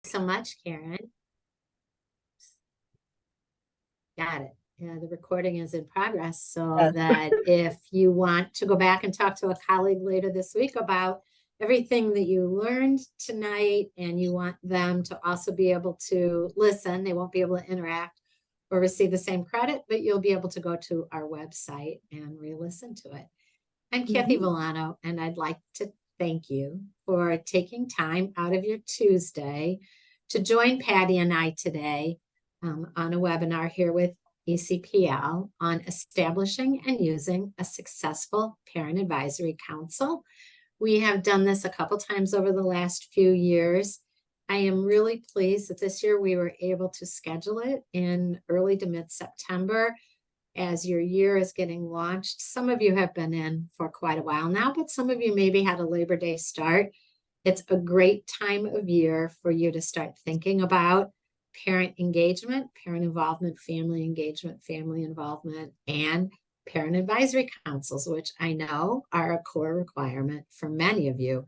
So much, Karen. Got it. Yeah, the recording is in progress so Yes. that if you want to go back and talk to a colleague later this week about everything that you learned tonight and you want them to also be able to listen, they won't be able to interact or receive the same credit, but you'll be able to go to our website and re-listen to it. I'm Kathy Mhm. Villano, and I'd like to thank you for taking time out of your Tuesday to join Patty and I today on a webinar here with ECPL on establishing and using a successful parent advisory council. We have done this a couple times over the last few years. I am really pleased that this year we were able to schedule it in early to mid-September as your year is getting launched. Some of you have been in for quite a while now, but some of you maybe had a Labor Day start. It's a great time of year for you to start thinking about parent engagement, parent involvement, family engagement, family involvement, and parent advisory councils, which I know are a core requirement for many of you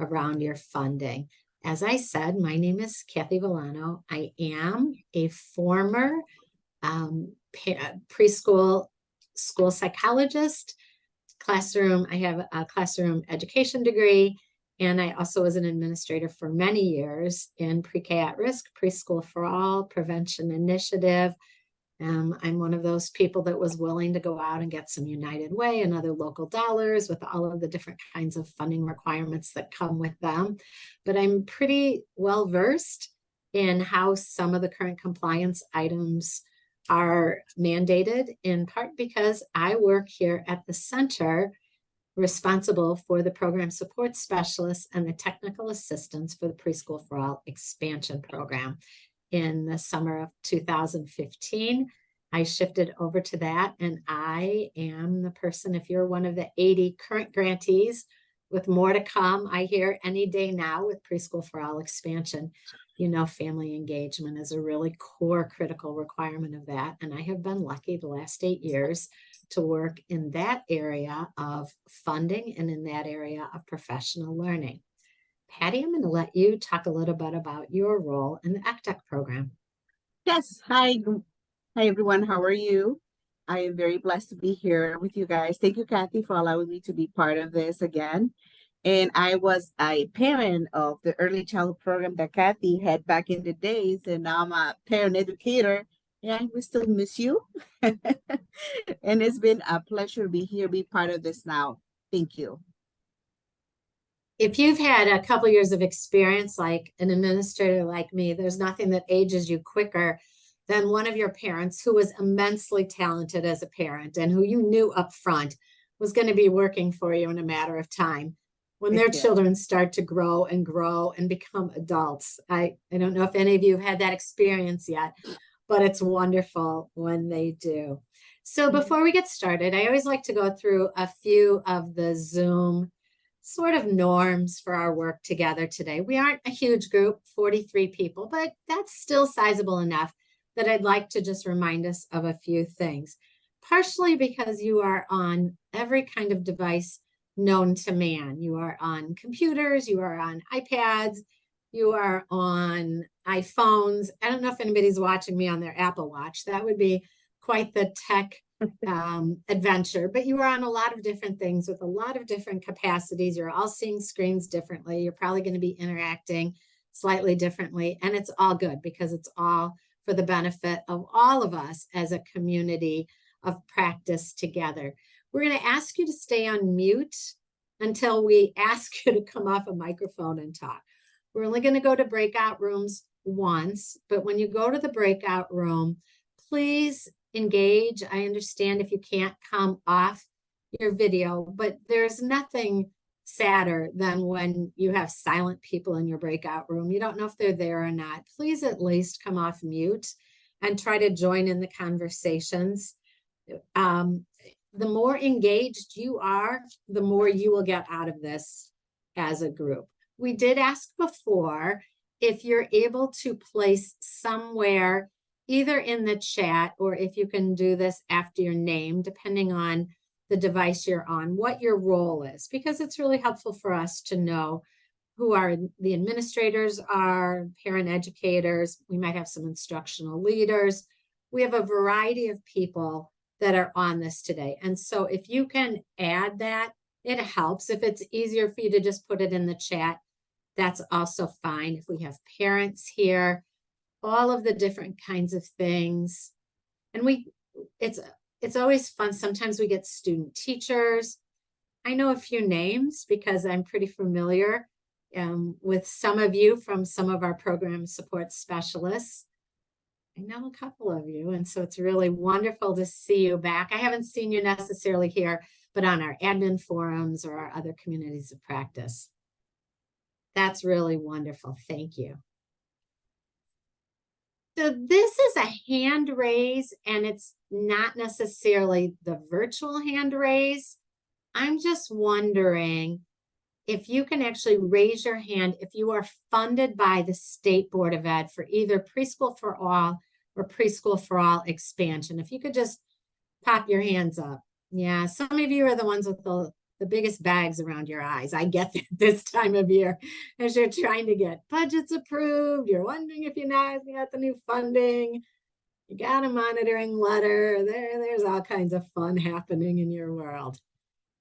around your funding. As I said, my name is Kathy Villano. I am a former preschool school psychologist, classroom. I have a classroom education degree, and I also was an administrator for many years in pre-K at risk, preschool for all, prevention initiative. I'm one of those people that was willing to go out and get some United Way and other local dollars with all of the different kinds of funding requirements that come with them. But I'm pretty well versed in how some of the current compliance items are mandated, in part because I work here at the center responsible for the program support specialists and the technical assistance for the Preschool for All expansion program. In the summer of 2015, I shifted over to that, and I am the person, if you're one of the 80 current grantees with more to come, I hear any day now with Preschool for All expansion, you know, family engagement is a really core critical requirement of that. And I have been lucky the last 8 years to work in that area of funding and in that area of professional learning. Patty, I'm going to let you talk a little bit about your role in the ECTEC program. Yes. Hi. Hi, everyone. How are you? I am very blessed to be here with you guys. Thank you, Kathy, for allowing me to be part of this again. And I was a parent of the early childhood program that Kathy had back in the days, and now I'm a parent educator. Yeah, we still miss you. And it's been a pleasure to be here, be part of this now. Thank you. If you've had a couple years of experience, like an administrator like me, there's nothing that ages you quicker than one of your parents who was immensely talented as a parent and who you knew up front was going to be working for you in a matter of time. When their Yeah. children start to grow and become adults. I don't know if any of you have had that experience yet, but it's wonderful when they do. So before we get started, I always like to go through a few of the Zoom sort of norms for our work together today. We aren't a huge group, 43 people, but that's still sizable enough that I'd like to just remind us of a few things. Partially because you are on every kind of device known to man. You are on computers, you are on iPads, you are on iPhones. I don't know if anybody's watching me on their Apple Watch. That would be quite the tech adventure, but you are on a lot of different things with a lot of different capacities. You're all seeing screens differently. You're probably going to be interacting slightly differently, and it's all good because it's all for the benefit of all of us as a community of practice together. We're going to ask you to stay on mute until we ask you to come off a microphone and talk. We're only going to go to breakout rooms once, but when you go to the breakout room, please engage. I understand if you can't come off your video, but there's nothing sadder than when you have silent people in your breakout room. You don't know if they're there or not. Please at least come off mute and try to join in the conversations. The more engaged you are, the more you will get out of this as a group. We did ask before if you're able to place somewhere either in the chat or if you can do this after your name, depending on the device you're on, what your role is, because it's really helpful for us to know who are the administrators are, parent educators. We might have some instructional leaders. We have a variety of people that are on this today. And so if you can add that, it helps. If it's easier for you to just put it in the chat, that's also fine. If we have parents here, all of the different kinds of things. And it's always fun. Sometimes we get student teachers. I know a few names because I'm pretty familiar with some of you from some of our program support specialists. I know a couple of you, and so it's really wonderful to see you back. I haven't seen you necessarily here, but on our admin forums or our other communities of practice. That's really wonderful. Thank you. So this is a hand raise, and it's not necessarily the virtual hand raise. I'm just wondering if you can actually raise your hand if you are funded by the State Board of Ed for either Preschool for All or Preschool for All expansion. If you could just pop your hands up. Yeah, some of you are the ones with the biggest bags around your eyes. I get that this time of year as you're trying to get budgets approved. You're wondering if you got the new funding. You got a monitoring letter. There's all kinds of fun happening in your world.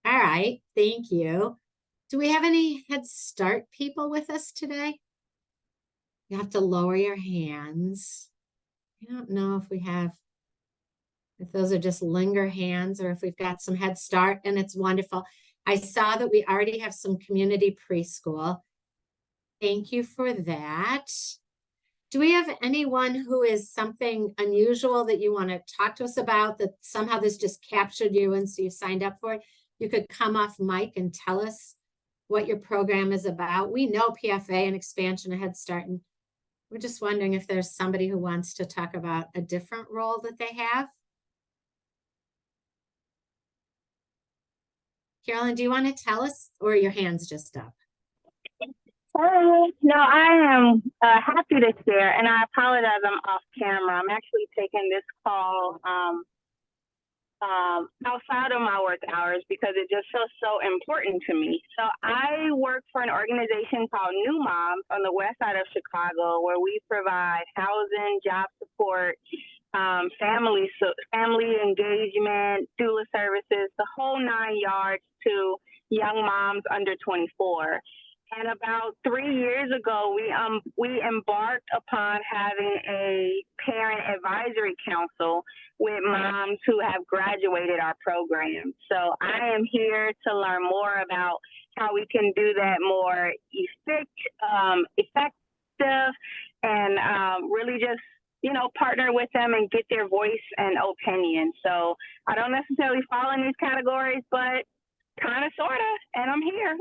All right, thank you. Do we have any Head Start people with us today? You have to lower your hands. I don't know if we have, if those are just linger hands or if we've got some Head Start, and it's wonderful. I saw that we already have some community preschool. Thank you for that. Do we have anyone who is something unusual that you want to talk to us about, that somehow this just captured you and so you signed up for it? You could come off mic and tell us what your program is about. We know PFA and expansion and Head Start, and we're just wondering if there's somebody who wants to talk about a different role that they have. Carolyn, do you want to tell us, or are your hands just up? No, I am happy to share, and I apologize I'm off camera. I'm actually taking this call outside of my work hours because it just feels so important to me. So I work for an organization called New Moms on the west side of Chicago, where we provide housing, job support, family engagement, doula services, the whole 9 yards to young moms under 24. And about 3 years ago, we embarked upon having a parent advisory council with moms who have graduated our program. So I am here to learn more about how we can do that more effective and really just, partner with them and get their voice and opinion. So I don't necessarily fall in these categories, but kind of, sort of, and I'm here.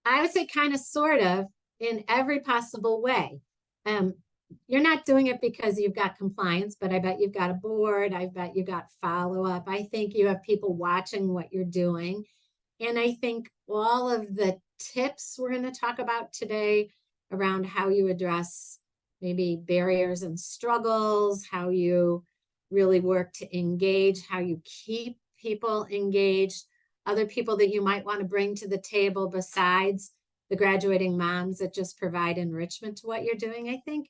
I would say kind of, sort of, in every possible way. You're not doing it because you've got compliance, but I bet you've got a board. I bet you got follow-up. I think you have people watching what you're doing. And I think all of the tips we're going to talk about today around how you address maybe barriers and struggles, how you really work to engage, how you keep people engaged, other people that you might want to bring to the table besides the graduating moms that just provide enrichment to what you're doing. I think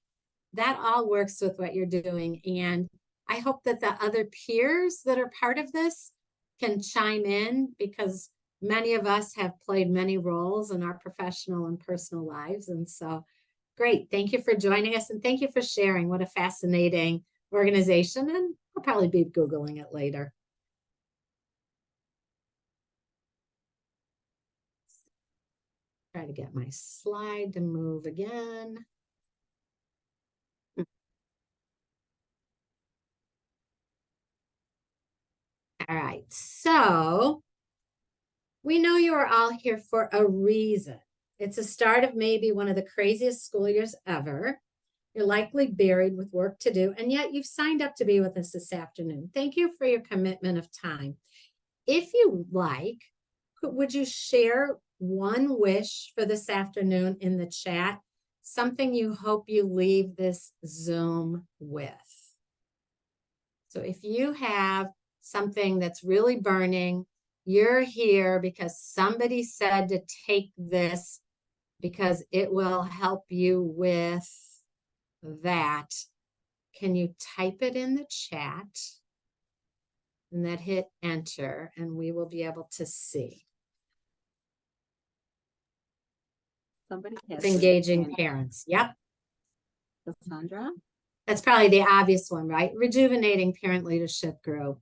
that all works with what you're doing. And I hope that the other peers that are part of this can chime in, because many of us have played many roles in our professional and personal lives. And so, great. Thank you for joining us. And thank you for sharing. What a fascinating organization. And I'll probably be Googling it later. Try to get my slide to move again. All right, so we know you are all here for a reason. It's the start of maybe one of the craziest school years ever. You're likely buried with work to do, and yet you've signed up to be with us this afternoon. Thank you for your commitment of time. If you like, would you share one wish for this afternoon in the chat? Something you hope you leave this Zoom with. So if you have something that's really burning, you're here because somebody said to take this because it will help you with that. Can you type it in the chat? And then hit enter, and we will be able to see. Somebody has It's engaging parents. Yep. Cassandra. That's probably the obvious one, right? Rejuvenating parent leadership group.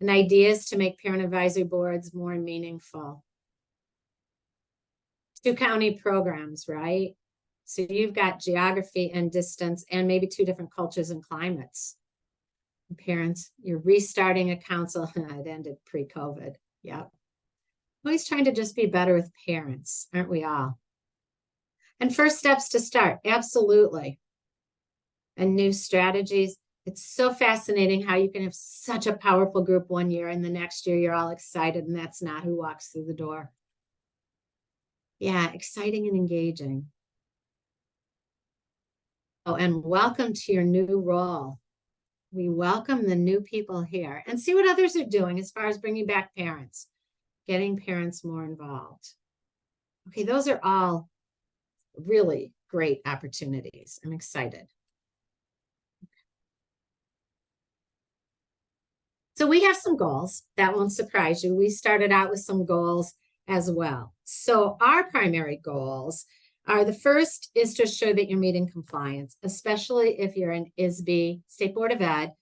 And ideas to make parent advisory boards more meaningful. 2 county programs, right? So you've got geography and distance and maybe 2 different cultures and climates. Parents, you're restarting a council. It ended pre-COVID. Yep. Always trying to just be better with parents, aren't we all? And first steps to start, absolutely. And new strategies. It's so fascinating how you can have such a powerful group one year and the next year you're all excited and that's not who walks through the door. Yeah, exciting and engaging. Oh, and welcome to your new role. We welcome the new people here and see what others are doing as far as bringing back parents, getting parents more involved. Okay, those are all really great opportunities. I'm excited. So we have some goals. That won't surprise you. We started out with some goals as well. So our primary goals are, the first is to assure that you're meeting compliance, especially if you're an ISB, State Board of Ed,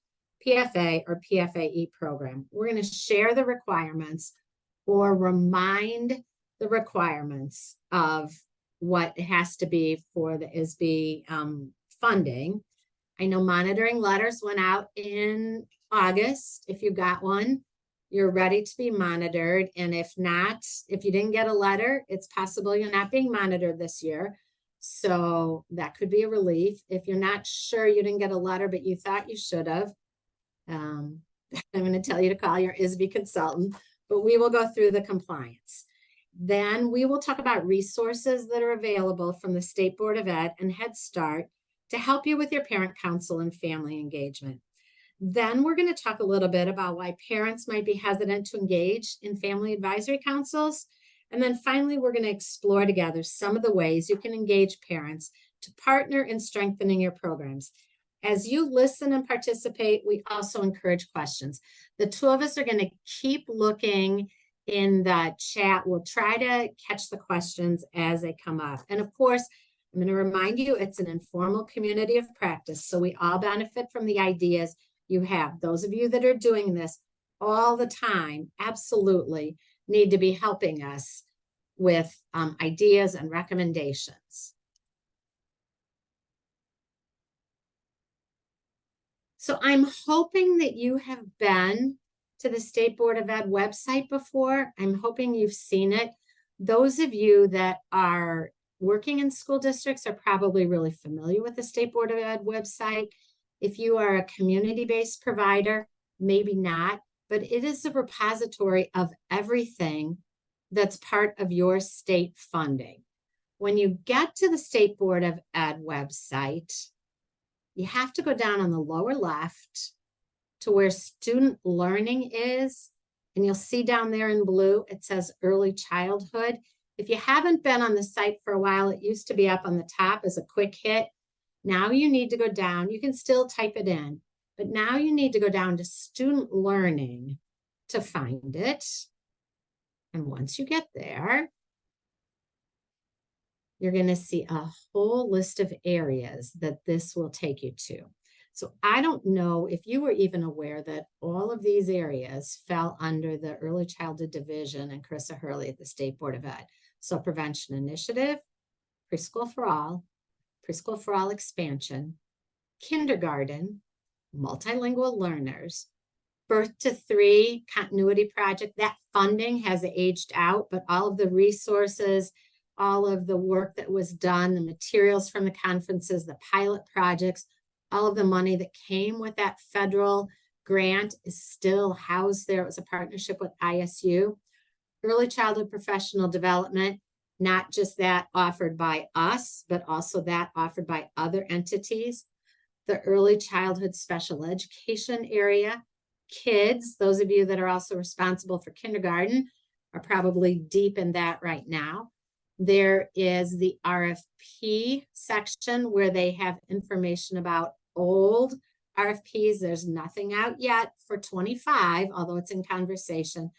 PFA, or PFAE program. We're going to share the requirements or remind the requirements of what it has to be for the ISB funding. I know monitoring letters went out in August. If you got one, you're ready to be monitored. And if not, if you didn't get a letter, it's possible you're not being monitored this year. So that could be a relief. If you're not sure you didn't get a letter, but you thought you should have, I'm going to tell you to call your ISB consultant, but we will go through the compliance. Then we will talk about resources that are available from the State Board of Ed and Head Start to help you with your parent council and family engagement. Then we're going to talk a little bit about why parents might be hesitant to engage in family advisory councils. And then finally, we're going to explore together some of the ways you can engage parents to partner in strengthening your programs. As you listen and participate, we also encourage questions. The 2 of us are going to keep looking in the chat. We'll try to catch the questions as they come up. And of course, I'm going to remind you, it's an informal community of practice. So we all benefit from the ideas you have. Those of you that are doing this all the time, absolutely need to be helping us with ideas and recommendations. So I'm hoping that you have been to the State Board of Ed website before. I'm hoping you've seen it. Those of you that are working in school districts are probably really familiar with the State Board of Ed website. If you are a community-based provider, maybe not, but it is a repository of everything that's part of your state funding. When you get to the State Board of Ed website, you have to go down on the lower left to where student learning is, and you'll see down there in blue, it says early childhood. If you haven't been on the site for a while, it used to be up on the top as a quick hit. Now you need to go down. You can still type it in, but now you need to go down to student learning to find it. And once you get there, you're going to see a whole list of areas that this will take you to. So I don't know if you were even aware that all of these areas fell under the Early Childhood Division and Carissa Hurley at the State Board of Ed. So Prevention Initiative, Preschool for All expansion, kindergarten, multilingual learners, Birth to 3 continuity project. That funding has aged out, but all of the resources, all of the work that was done, the materials from the conferences, the pilot projects, all of the money that came with that federal grant is still housed there. It was a partnership with ISU. Early childhood professional development, not just that offered by us, but also that offered by other entities. The early childhood special education area, kids, those of you that are also responsible for kindergarten are probably deep in that right now. There is the RFP section where they have information about old RFPs. There's nothing out yet for 25, although it's in conversation.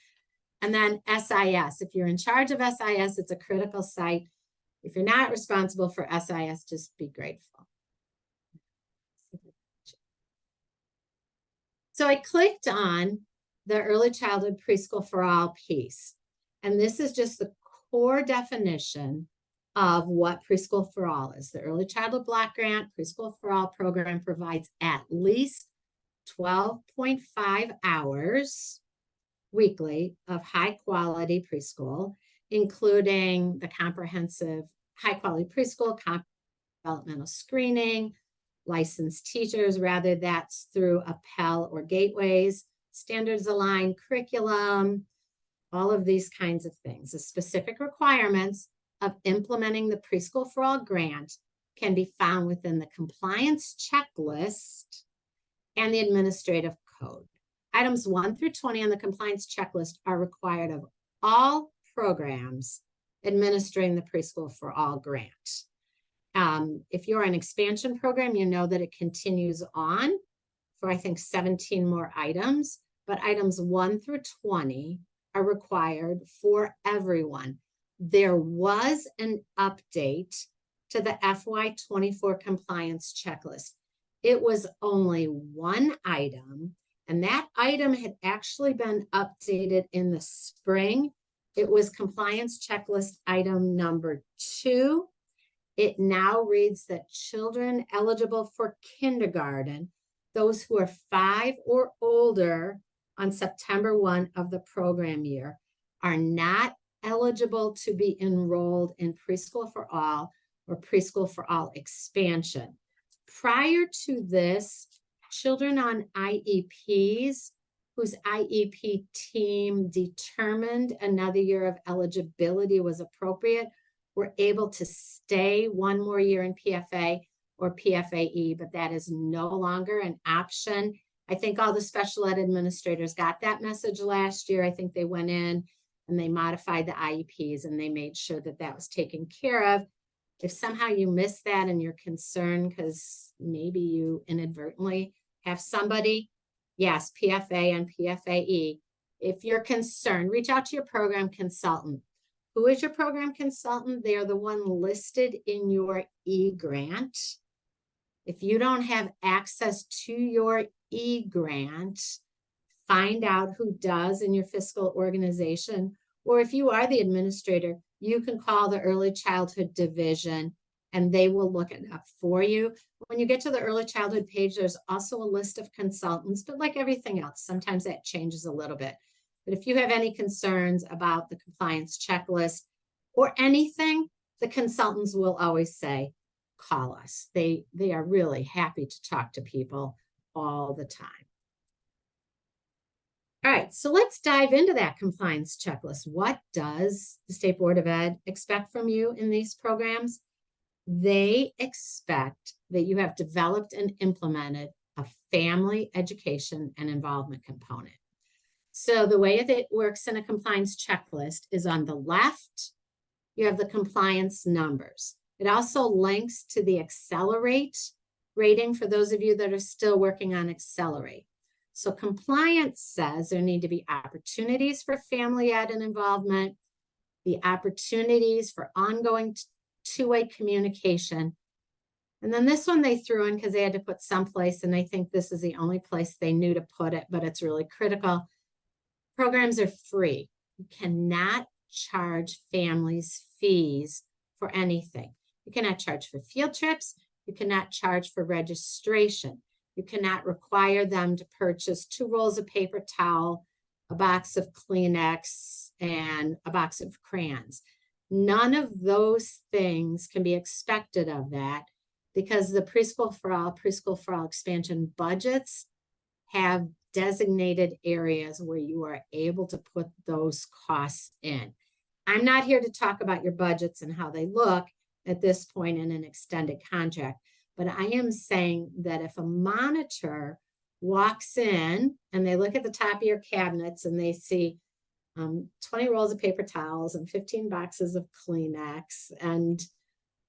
And then SIS. If you're in charge of SIS, it's a critical site. If you're not responsible for SIS, just be grateful. So I clicked on the early childhood preschool for all piece. And this is just the core definition of what Preschool for All is. The Early Childhood Block Grant Preschool for All program provides at least 12.5 hours weekly of high quality preschool, including the comprehensive high quality preschool, developmental screening, licensed teachers, rather that's through a Pell or Gateways, standards aligned curriculum, all of these kinds of things. The specific requirements of implementing the Preschool for All grant can be found within the compliance checklist and the administrative code. Items 1 through 20 on the compliance checklist are required of all programs administering the Preschool for All grant. If you're an expansion program, you know that it continues on for, I think, 17 more items, but items 1 through 20 are required for everyone. There was an update to the FY24 compliance checklist. It was only one item, and that item had actually been updated in the spring. It was compliance checklist item number 2. It now reads that children eligible for kindergarten, those who are 5 or older on September 1 of the program year, are not eligible to be enrolled in Preschool for All or Preschool for All expansion. Prior to this, children on IEPs whose IEP team determined another year of eligibility was appropriate were able to stay one more year in PFA or PFAE, but that is no longer an option. I think all the special ed administrators got that message last year. I think they went in and they modified the IEPs and they made sure that that was taken care of. If somehow you missed that and you're concerned because maybe you inadvertently have somebody, yes, PFA and PFAE. If you're concerned, reach out to your program consultant. Who is your program consultant? They are the one listed in your e-grant. If you don't have access to your e-grant, find out who does in your fiscal organization. Or if you are the administrator, you can call the early childhood division and they will look it up for you. When you get to the early childhood page, there's also a list of consultants, but like everything else, sometimes that changes a little bit. But if you have any concerns about the compliance checklist or anything, the consultants will always say, call us. They are really happy to talk to people all the time. All right, so let's dive into that compliance checklist. What does the State Board of Ed expect from you in these programs? They expect that you have developed and implemented a family education and involvement component. So the way that it works in a compliance checklist is on the left, you have the compliance numbers. It also links to the Accelerate rating for those of you that are still working on Accelerate. So compliance says there need to be opportunities for family ed and involvement, the opportunities for ongoing two-way communication. And then this one they threw in because they had to put someplace, and I think this is the only place they knew to put it, but it's really critical. Programs are free. You cannot charge families fees for anything. You cannot charge for field trips. You cannot charge for registration. You cannot require them to purchase 2 rolls of paper towel, a box of Kleenex, and a box of crayons. None of those things can be expected of that because the Preschool for All expansion budgets have designated areas where you are able to put those costs in. I'm not here to talk about your budgets and how they look at this point in an extended contract, but I am saying that if a monitor walks in and they look at the top of your cabinets and they see 20 rolls of paper towels and 15 boxes of Kleenex and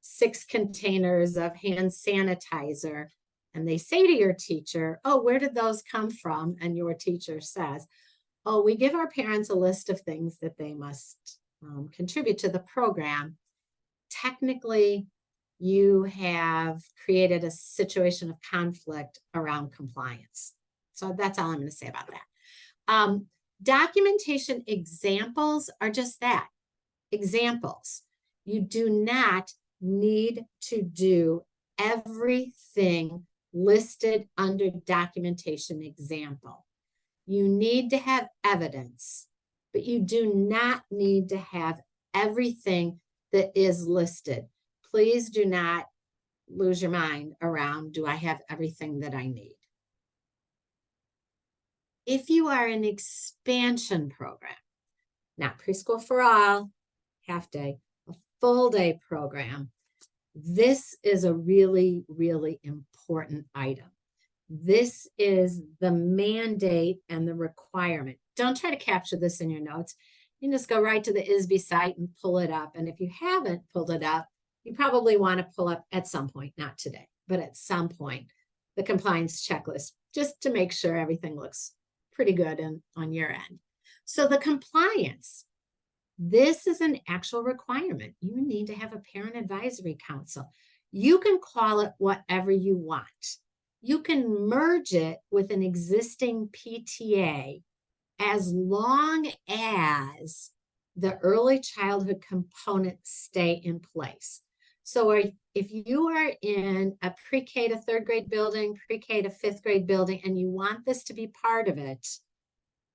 6 containers of hand sanitizer. And they say to your teacher, oh, where did those come from? And your teacher says, oh, we give our parents a list of things that they must contribute to the program. Technically, you have created a situation of conflict around compliance. So that's all I'm going to say about that. Documentation examples are just that, examples. You do not need to do everything listed under documentation example. You need to have evidence, but you do not need to have everything that is listed. Please do not lose your mind around, do I have everything that I need? If you are an expansion program, not preschool for all, half day, a full day program, this is a really, really important item. This is the mandate and the requirement. Don't try to capture this in your notes. You can just go right to the ISB site and pull it up. And if you haven't pulled it up, you probably want to pull up at some point, not today, but at some point, the compliance checklist, just to make sure everything looks pretty good on your end. So the compliance, this is an actual requirement. You need to have a parent advisory council. You can call it whatever you want. You can merge it with an existing PTA as long as the early childhood components stay in place. So if you are in a pre-K to 3rd grade building, pre-K to 5th grade building, and you want this to be part of it,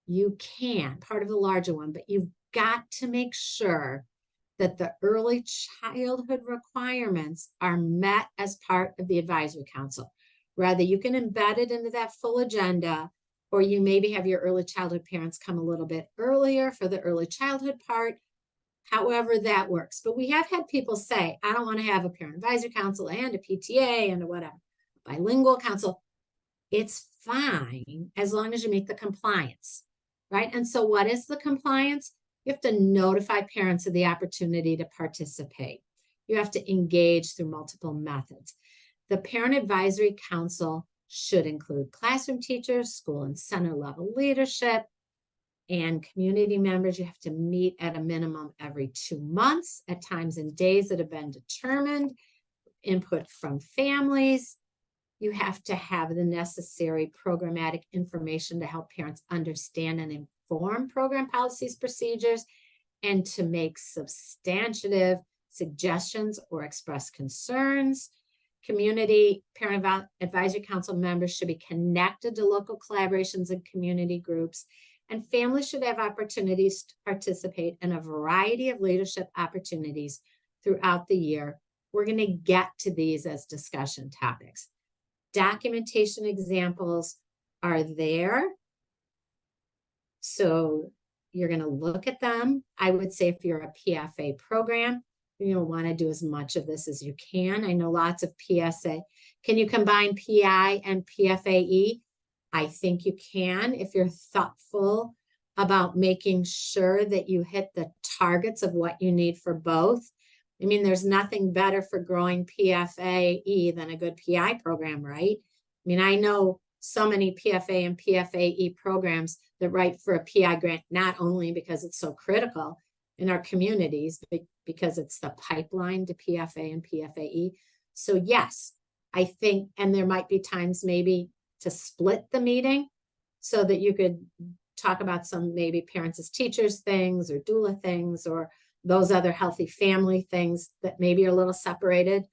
you can, part of the larger one, but you've got to make sure that the early childhood requirements are met as part of the advisory council. Rather, you can embed it into that full agenda, or you maybe have your early childhood parents come a little bit earlier for the early childhood part, however that works. But we have had people say, I don't want to have a parent advisory council and a PTA and a whatever, bilingual council. It's fine as long as you meet the compliance, right? And so what is the compliance? You have to notify parents of the opportunity to participate. You have to engage through multiple methods. The Parent Advisory Council should include classroom teachers, school and center level leadership, and community members. You have to meet at a minimum every 2 months at times and days that have been determined. Input from families. You have to have the necessary programmatic information to help parents understand and inform program policies, procedures, and to make substantive suggestions or express concerns. Community Parent Advisory Council members should be connected to local collaborations and community groups, and families should have opportunities to participate in a variety of leadership opportunities throughout the year. We're going to get to these as discussion topics. Documentation examples are there. So you're going to look at them. I would say if you're a PFA program, you'll want to do as much of this as you can. I know lots of PSA. Can you combine PI and PFAE? I think you can if you're thoughtful about making sure that you hit the targets of what you need for both. I mean, there's nothing better for growing PFAE than a good PI program, right? I mean, I know so many PFA and PFAE programs that write for a PI grant, not only because it's so critical in our communities, but because it's the pipeline to PFA and PFAE. So yes, I think, and there might be times maybe to split the meeting so that you could talk about some maybe parents as teachers things or doula things or those other healthy family things that maybe are a little separated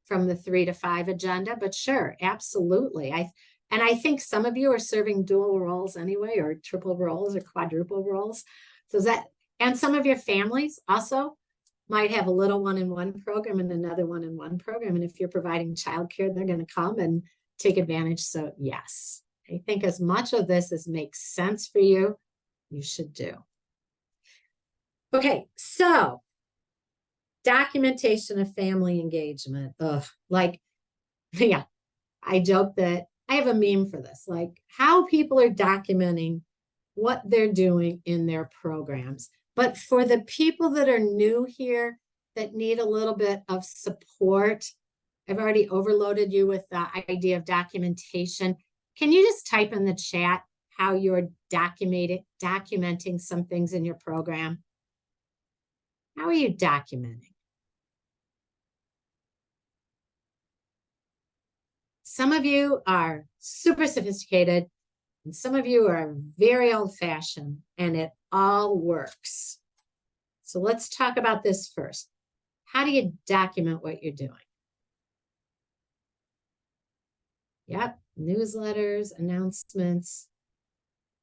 from the 3 to 5 agenda. But sure, absolutely. I think some of you are serving dual roles anyway, or triple roles or quadruple roles. So that, and some of your families also might have a little one in one program and another one in one program. And if you're providing childcare, they're going to come and take advantage. So yes, I think as much of this as makes sense for you, you should do. Okay, so documentation of family engagement. Ugh, like, yeah, I joke that I have a meme for this, like how people are documenting what they're doing in their programs. But for the people that are new here that need a little bit of support, I've already overloaded you with the idea of documentation. Can you just type in the chat how you're documenting some things in your program? How are you documenting? Some of you are super sophisticated, and some of you are very old-fashioned, and it all works. So let's talk about this first. How do you document what you're doing? Yep, newsletters, announcements.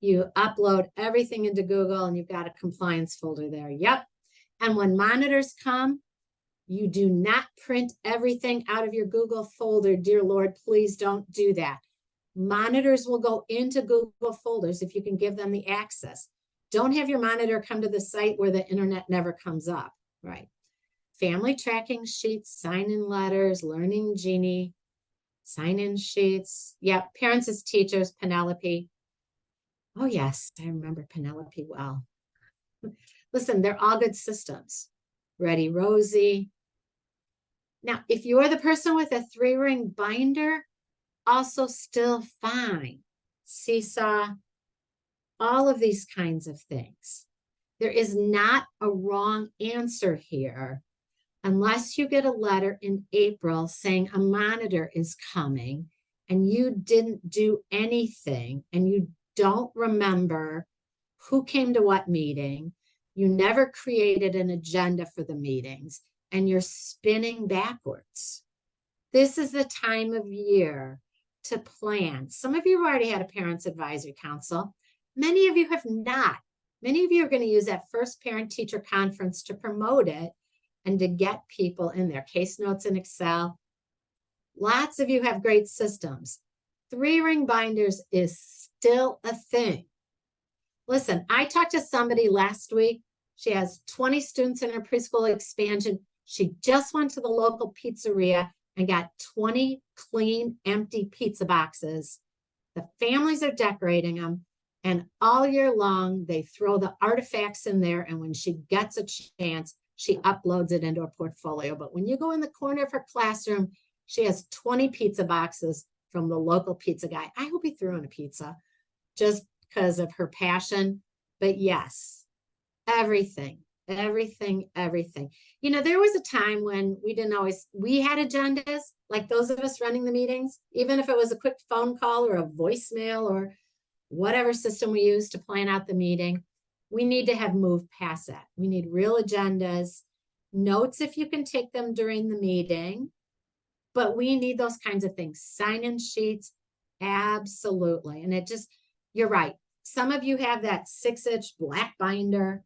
You upload everything into Google, and you've got a compliance folder there. Yep. And when monitors come, you do not print everything out of your Google folder. Dear Lord, please don't do that. Monitors will go into Google folders if you can give them the access. Don't have your monitor come to the site where the internet never comes up, right? Family tracking sheets, sign-in letters, Learning Genie, sign-in sheets. Yep, parents as teachers, Penelope. Oh yes, I remember Penelope well. Listen, they're all good systems. Ready, Rosie. Now, if you're the person with a 3-ring binder, also still fine. Seesaw, all of these kinds of things. There is not a wrong answer here unless you get a letter in April saying a monitor is coming and you didn't do anything and you don't remember who came to what meeting, you never created an agenda for the meetings, and you're spinning backwards. This is the time of year to plan. Some of you have already had a parents advisory council. Many of you have not. Many of you are going to use that first parent-teacher conference to promote it and to get people in there. Case notes in Excel. Lots of you have great systems. 3-ring binders is still a thing. Listen, I talked to somebody last week. She has 20 students in her preschool expansion. She just went to the local pizzeria and got 20 clean, empty pizza boxes. The families are decorating them. And all year long, they throw the artifacts in there. And when she gets a chance, she uploads it into a portfolio. But when you go in the corner of her classroom, she has 20 pizza boxes from the local pizza guy. I hope he threw in a pizza just because of her passion. But yes, everything. You know, there was a time when we had agendas, like those of us running the meetings, even if it was a quick phone call or a voicemail or whatever system we use to plan out the meeting. We need to have moved past that. We need real agendas, notes if you can take them during the meeting, but we need those kinds of things. Sign-in sheets, absolutely. And you're right. Some of you have that 6-inch black binder.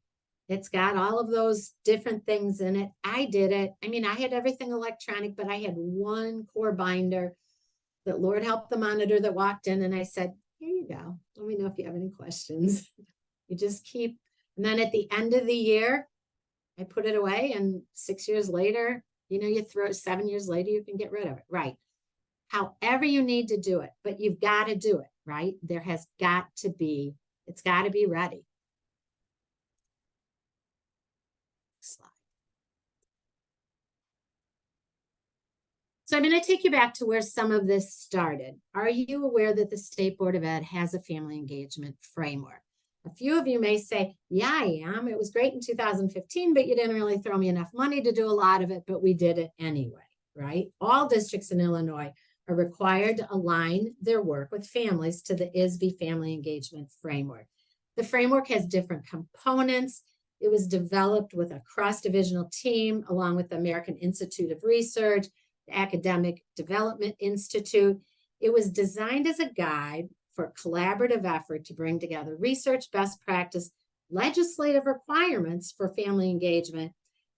It's got all of those different things in it. I did it. I mean, I had everything electronic, but I had one core binder that Lord help the monitor that walked in. And I said, here you go. Let me know if you have any questions. You just keep, and then at the end of the year, I put it away, and 6 years later, you know, you throw it, 7 years later, you can get rid of it. Right. However you need to do it, but you've got to do it, right? It's got to be ready. Slide. So I'm going to take you back to where some of this started. Are you aware that the State Board of Ed has a family engagement framework? A few of you may say, yeah, I am. It was great in 2015, but you didn't really throw me enough money to do a lot of it, but we did it anyway, right? All districts in Illinois are required to align their work with families to the ISB Family Engagement Framework. The framework has different components. It was developed with a cross-divisional team along with the American Institute of Research, the Academic Development Institute. It was designed as a guide for collaborative effort to bring together research, best practice, legislative requirements for family engagement,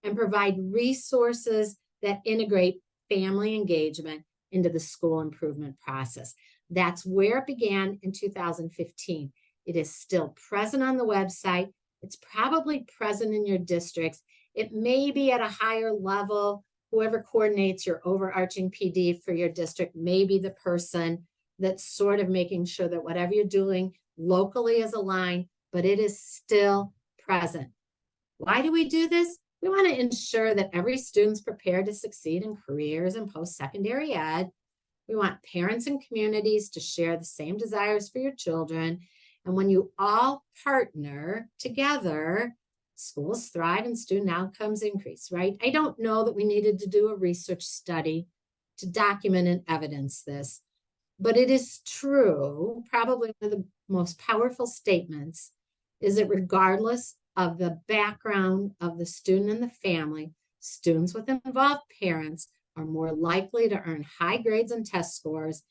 and provide resources that integrate family engagement into the school improvement process. That's where it began in 2015. It is still present on the website. It's probably present in your districts. It may be at a higher level. Whoever coordinates your overarching PD for your district may be the person that's sort of making sure that whatever you're doing locally is aligned, but it is still present. Why do we do this? We want to ensure that every student's prepared to succeed in careers and post-secondary ed. We want parents and communities to share the same desires for your children. And when you all partner together, schools thrive and student outcomes increase, right? I don't know that we needed to do a research study to document and evidence this, but it is true. Probably one of the most powerful statements is that regardless of the background of the student and the family, students with involved parents are more likely to earn high grades and test scores,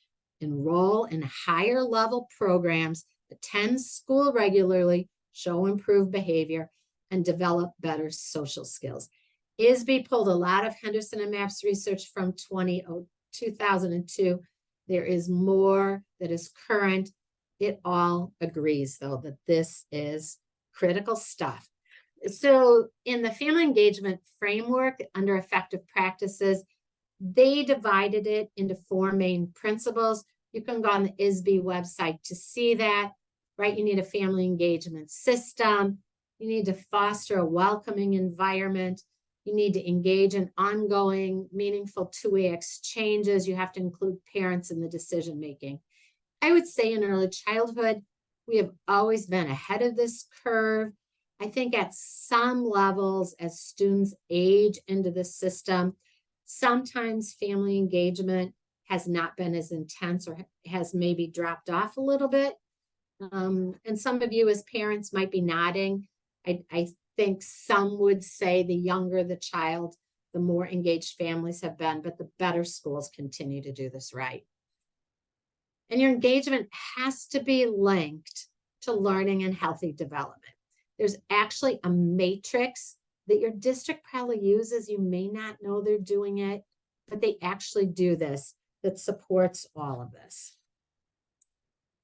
enroll in higher level programs, attend school regularly, show improved behavior, and develop better social skills. ISB pulled a lot of Henderson and Mapp's research from 2002. There is more that is current. It all agrees, though, that this is critical stuff. So in the family engagement framework under effective practices, they divided it into 4 main principles. You can go on the ISB website to see that, right? You need a family engagement system. You need to foster a welcoming environment. You need to engage in ongoing, meaningful two-way exchanges. You have to include parents in the decision-making. I would say in early childhood, we have always been ahead of this curve. I think at some levels, as students age into the system, sometimes family engagement has not been as intense or has maybe dropped off a little bit. And some of you as parents might be nodding. I think some would say the younger the child, the more engaged families have been, but the better schools continue to do this right. And your engagement has to be linked to learning and healthy development. There's actually a matrix that your district probably uses. You may not know they're doing it, but they actually do this that supports all of this.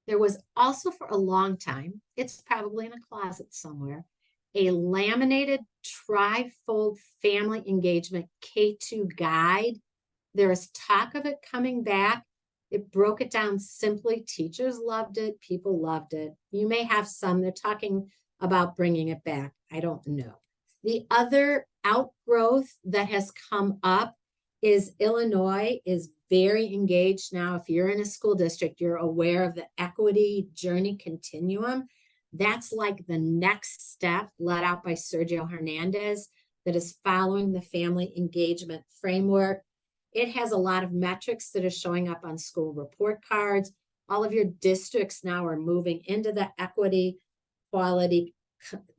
There was also for a long time, it's probably in a closet somewhere, a laminated trifold family engagement K2 guide. There is talk of it coming back. It broke it down simply. Teachers loved it. People loved it. You may have some. They're talking about bringing it back. I don't know. The other outgrowth that has come up is Illinois is very engaged now. If you're in a school district, you're aware of the equity journey continuum. That's like the next step led out by Sergio Hernandez that is following the family engagement framework. It has a lot of metrics that are showing up on school report cards. All of your districts now are moving into the equity quality,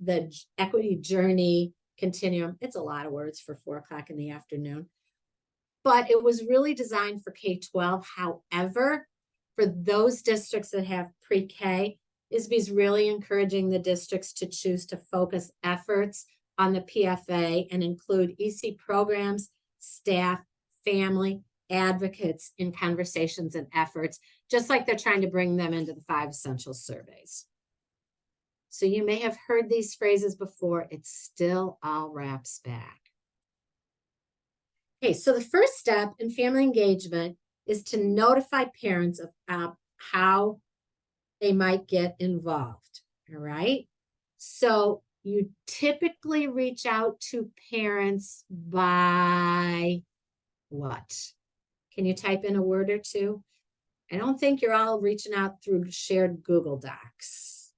the equity journey continuum. It's a lot of words for 4 o'clock in the afternoon, but it was really designed for K-12. However, for those districts that have pre-K, ISB is really encouraging the districts to choose to focus efforts on the PFA and include EC programs, staff, family, advocates in conversations and efforts, just like they're trying to bring them into the 5 essential surveys. So you may have heard these phrases before. It still all wraps back. Okay, so the first step in family engagement is to notify parents of how they might get involved, all right? So you typically reach out to parents by what? Can you type in a word or two? I don't think you're all reaching out through shared Google Docs.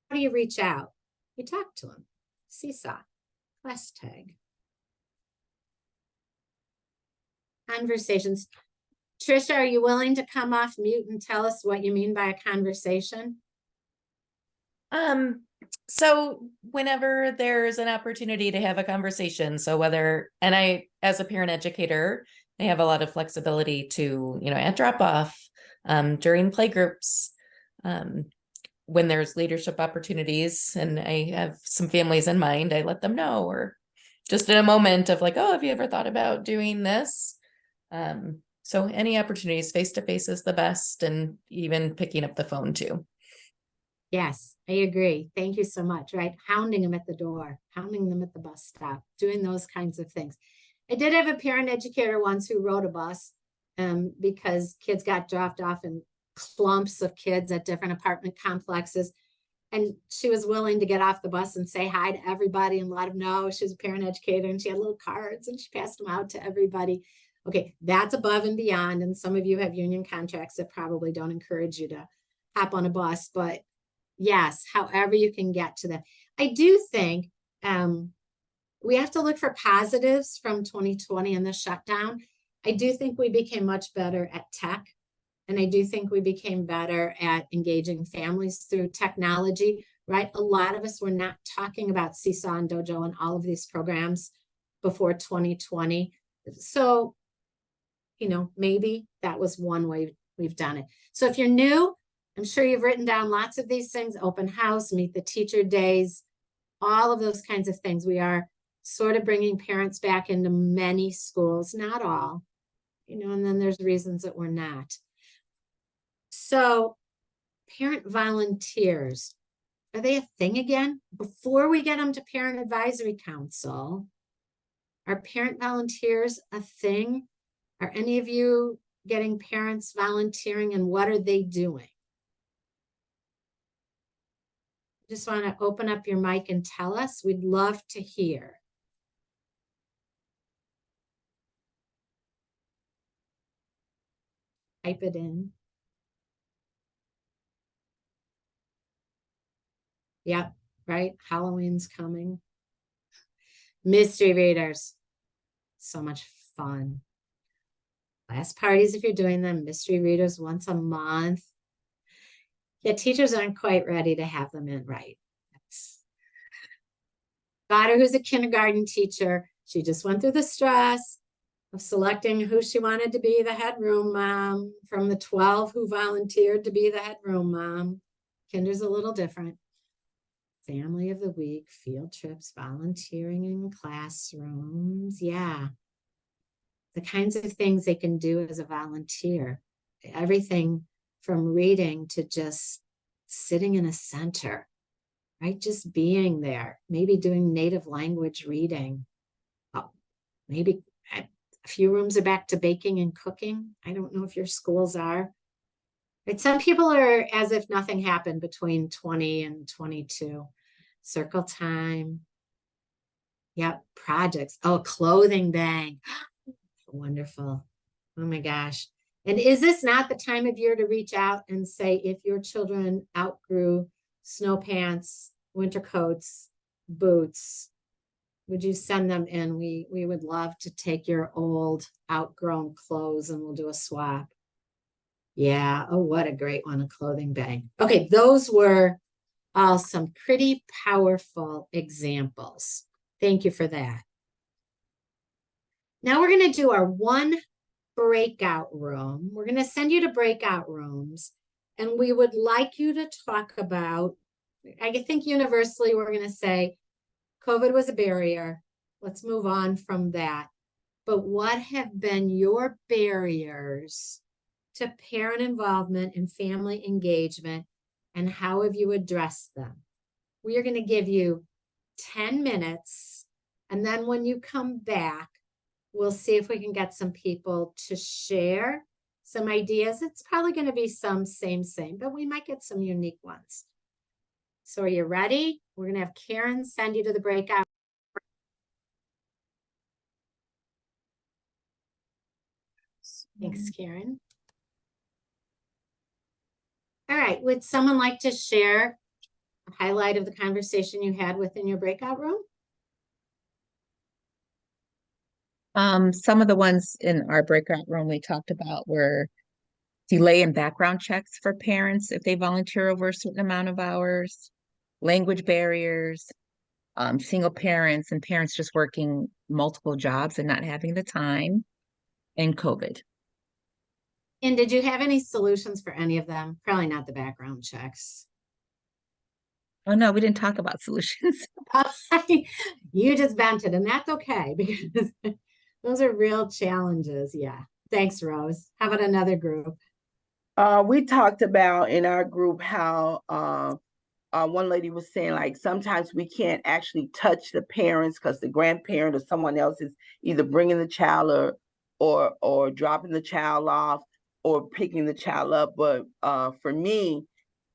How do you reach out? You talk to them. Seesaw, class tag. Conversations. Trisha, are you willing to come off mute and tell us what you mean by a conversation? So whenever there's an opportunity to have a conversation, so whether, and I, as a parent educator, I have a lot of flexibility to, at drop off, during playgroups, when there's leadership opportunities and I have some families in mind, I let them know, or just in a moment of like, oh, have you ever thought about doing this? So any opportunities, face-to-face is the best, and even picking up the phone too. Yes, I agree. Thank you so much, right? Hounding them at the door, hounding them at the bus stop, doing those kinds of things. I did have a parent educator once who rode a bus because kids got dropped off in clumps of kids at different apartment complexes. And she was willing to get off the bus and say hi to everybody and let them know she was a parent educator, and she had little cards and she passed them out to everybody. Okay, that's above and beyond. And some of you have union contracts that probably don't encourage you to hop on a bus, but yes, however you can get to them. I do think we have to look for positives from 2020 and the shutdown. I do think we became much better at tech. And I do think we became better at engaging families through technology, right? A lot of us were not talking about Seesaw and Dojo and all of these programs before 2020. So, maybe that was one way we've done it. So if you're new, I'm sure you've written down lots of these things: open house, meet the teacher days, all of those kinds of things. We are sort of bringing parents back into many schools, not all, and then there's reasons that we're not. So parent volunteers, are they a thing again? Before we get them to Parent Advisory Council, are parent volunteers a thing? Are any of you getting parents volunteering, and what are they doing? Just want to open up your mic and tell us. We'd love to hear. Type it in. Yep, right. Halloween's coming. Mystery readers. So much fun. Class parties, if you're doing them, mystery readers once a month. Yeah, teachers aren't quite ready to have them in, right? Daughter who's a kindergarten teacher, she just went through the stress of selecting who she wanted to be the head room mom from the 12 who volunteered to be the head room mom. Kinder's a little different. Family of the week, field trips, volunteering in classrooms. Yeah. The kinds of things they can do as a volunteer. Everything from reading to just sitting in a center, right? Just being there, maybe doing native language reading. Oh, maybe a few rooms are back to baking and cooking. I don't know if your schools are. But some people are as if nothing happened between 20 and 22. Circle time. Yep, projects. Oh, clothing bank. Wonderful. Oh my gosh. And is this not the time of year to reach out and say, if your children outgrew snow pants, winter coats, boots, would you send them in? We would love to take your old outgrown clothes and we'll do a swap. Yeah. Oh, what a great one, a clothing bank. Okay, those were some pretty powerful examples. Thank you for that. Now we're going to do our one breakout room. We're going to send you to breakout rooms, and we would like you to talk about, I think universally we're going to say COVID was a barrier. Let's move on from that. But what have been your barriers to parent involvement and family engagement, and how have you addressed them? We are going to give you 10 minutes, and then when you come back, we'll see if we can get some people to share some ideas. It's probably going to be some same, but we might get some unique ones. So are you ready? We're going to have Karen send you to the breakout. Thanks, Karen. All right, would someone like to share a highlight of the conversation you had within your breakout room? Some of the ones in our breakout room we talked about were delay in background checks for parents if they volunteer over a certain amount of hours, language barriers, single parents and parents just working multiple jobs and not having the time, and COVID. And did you have any solutions for any of them? Probably not the background checks. Oh no, we didn't talk about solutions. You just vented, and that's okay because those are real challenges. Yeah. Thanks, Rose. How about another group? We talked about in our group how one lady was saying, like, sometimes we can't actually touch the parents because the grandparent or someone else is either bringing the child or dropping the child off, or picking the child up. But for me,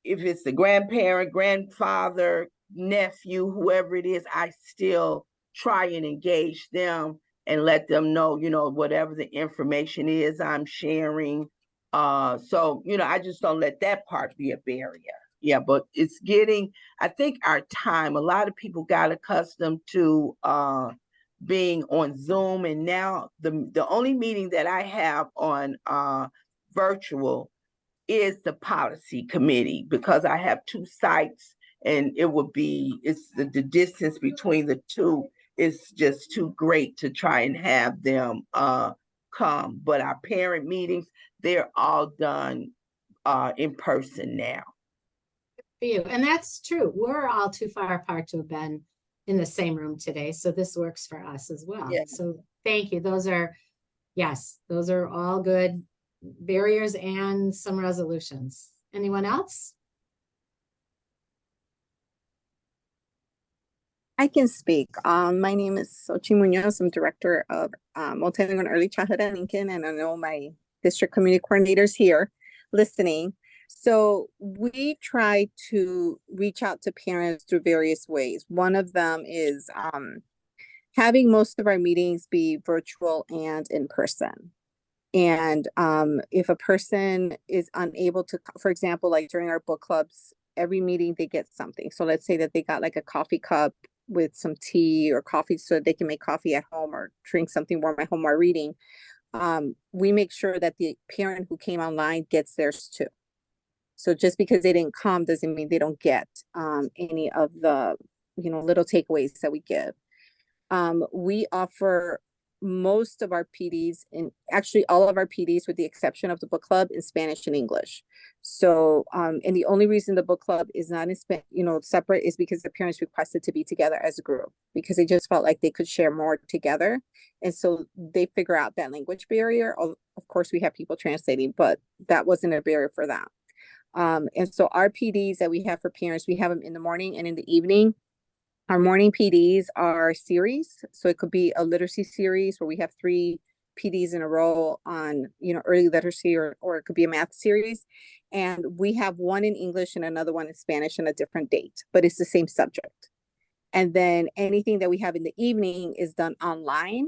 if it's the grandparent, grandfather, nephew, whoever it is, I still try and engage them and let them know, whatever the information is I'm sharing. So, I just don't let that part be a barrier. Yeah, but it's getting, I think our time, a lot of people got accustomed to being on Zoom, and now the only meeting that I have on virtual is the policy committee, because I have two sites, and it's the distance between the two is just too great to try and have them come. But our parent meetings, they're all done in person now. For you. And that's true. We're all too far apart to have been in the same room today. So this works for us as well. Yeah. So thank you. Those are all good barriers and some resolutions. Anyone else? I can speak. My name is Xochitl Munoz. I'm director of multilingual early childhood at Lincoln, and I know my district community coordinators here listening. So we try to reach out to parents through various ways. One of them is having most of our meetings be virtual and in person. And if a person is unable to, for example, like during our book clubs, every meeting they get something. So let's say that they got like a coffee cup with some tea or coffee so they can make coffee at home or drink something warm at home while reading. We make sure that the parent who came online gets theirs too. So just because they didn't come doesn't mean they don't get any of the, little takeaways that we give. We offer most of our PDs, and actually all of our PDs with the exception of the book club, in Spanish and English. So, and the only reason the book club is not in separate is because the parents requested to be together as a group, because they just felt like they could share more together. And so they figure out that language barrier. Of course, we have people translating, but that wasn't a barrier for them. And so our PDs that we have for parents, we have them in the morning and in the evening. Our morning PDs are series. So it could be a literacy series where we have 3 PDs in a row on, early literacy, or it could be a math series. And we have one in English and another one in Spanish on a different date, but it's the same subject. And then anything that we have in the evening is done online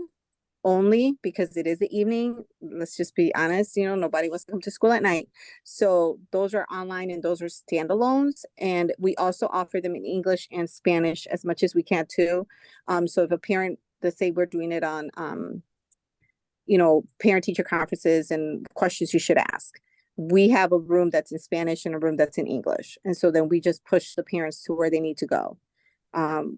only, because it is the evening. Let's just be honest, nobody wants to come to school at night. So those are online and those are standalones. And we also offer them in English and Spanish as much as we can too. So if a parent, let's say we're doing it on, parent teacher conferences and questions you should ask, we have a room that's in Spanish and a room that's in English. And so then we just push the parents to where they need to go.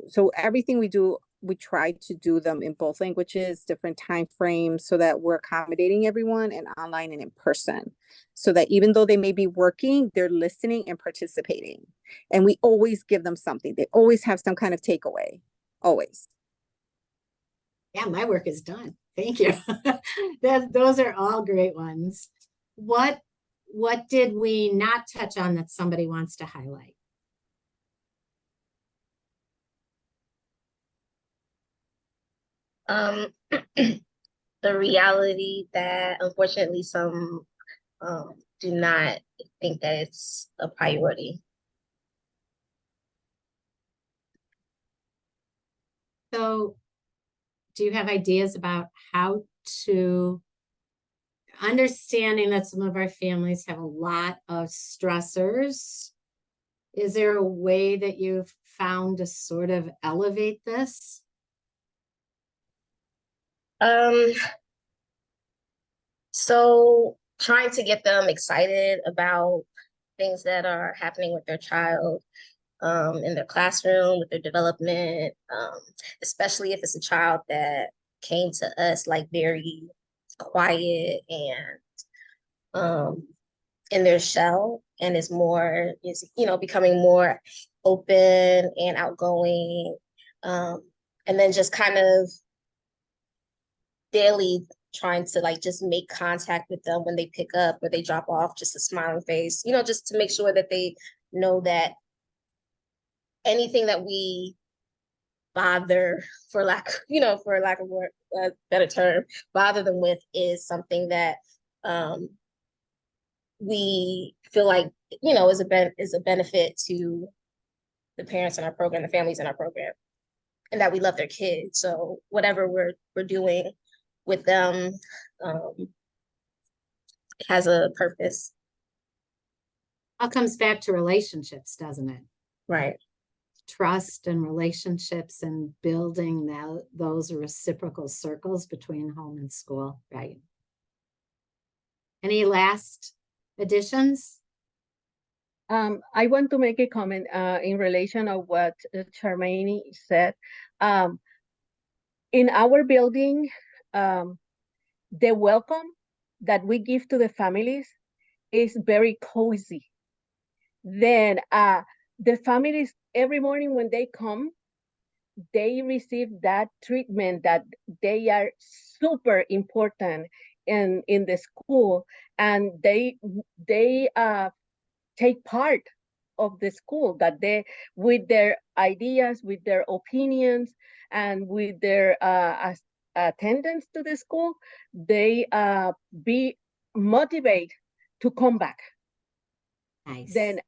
So everything we do, we try to do them in both languages, different time frames, so that we're accommodating everyone, and online and in person, so that even though they may be working, they're listening and participating. And we always give them something. They always have some kind of takeaway, always. Yeah, my work is done. Thank you. Those are all great ones. What did we not touch on that somebody wants to highlight? The reality that unfortunately some do not think that it's a priority. So do you have ideas about how to, understanding that some of our families have a lot of stressors, is there a way that you've found to sort of elevate this? So trying to get them excited about things that are happening with their child in their classroom, with their development, especially if it's a child that came to us like very quiet and in their shell, and is becoming more open and outgoing, and then just kind of daily trying to just make contact with them when they pick up or they drop off, just a smiling face, just to make sure that they know that anything that we bother, for lack of a better term, bother them with, is something that we feel like, you know, is a benefit to the parents in our program, the families in our program, and that we love their kids. So whatever we're doing with them has a purpose. All comes back to relationships, doesn't it? Right. Trust and relationships and building those reciprocal circles between home and school, right? Any last additions? I want to make a comment in relation of what Charmaine said. In our building, the welcome that we give to the families is very cozy. Then the families, every morning when they come, they receive that treatment that they are super important in the school, and they take part of the school, that they, with their ideas, with their opinions, and with their attendance to the school, they be motivated to come back. Nice. Then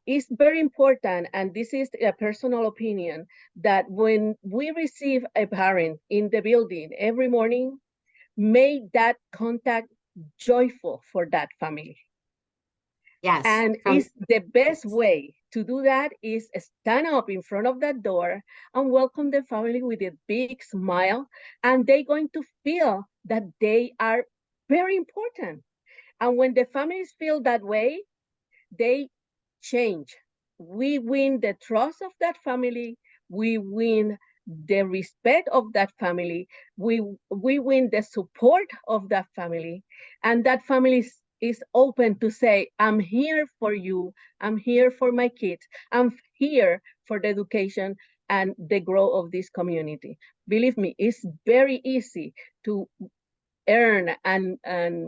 it's very important, and this is a personal opinion, that when we receive a parent in the building every morning, make that contact joyful for that family. Yes. And it's the best way to do that is stand up in front of that door and welcome the family with a big smile, and they're going to feel that they are very important. And when the families feel that way, they change. We win the trust of that family. We win the respect of that family. We win the support of that family. And that family is open to say, I'm here for you. I'm here for my kids. I'm here for the education and the growth of this community. Believe me, it's very easy to earn and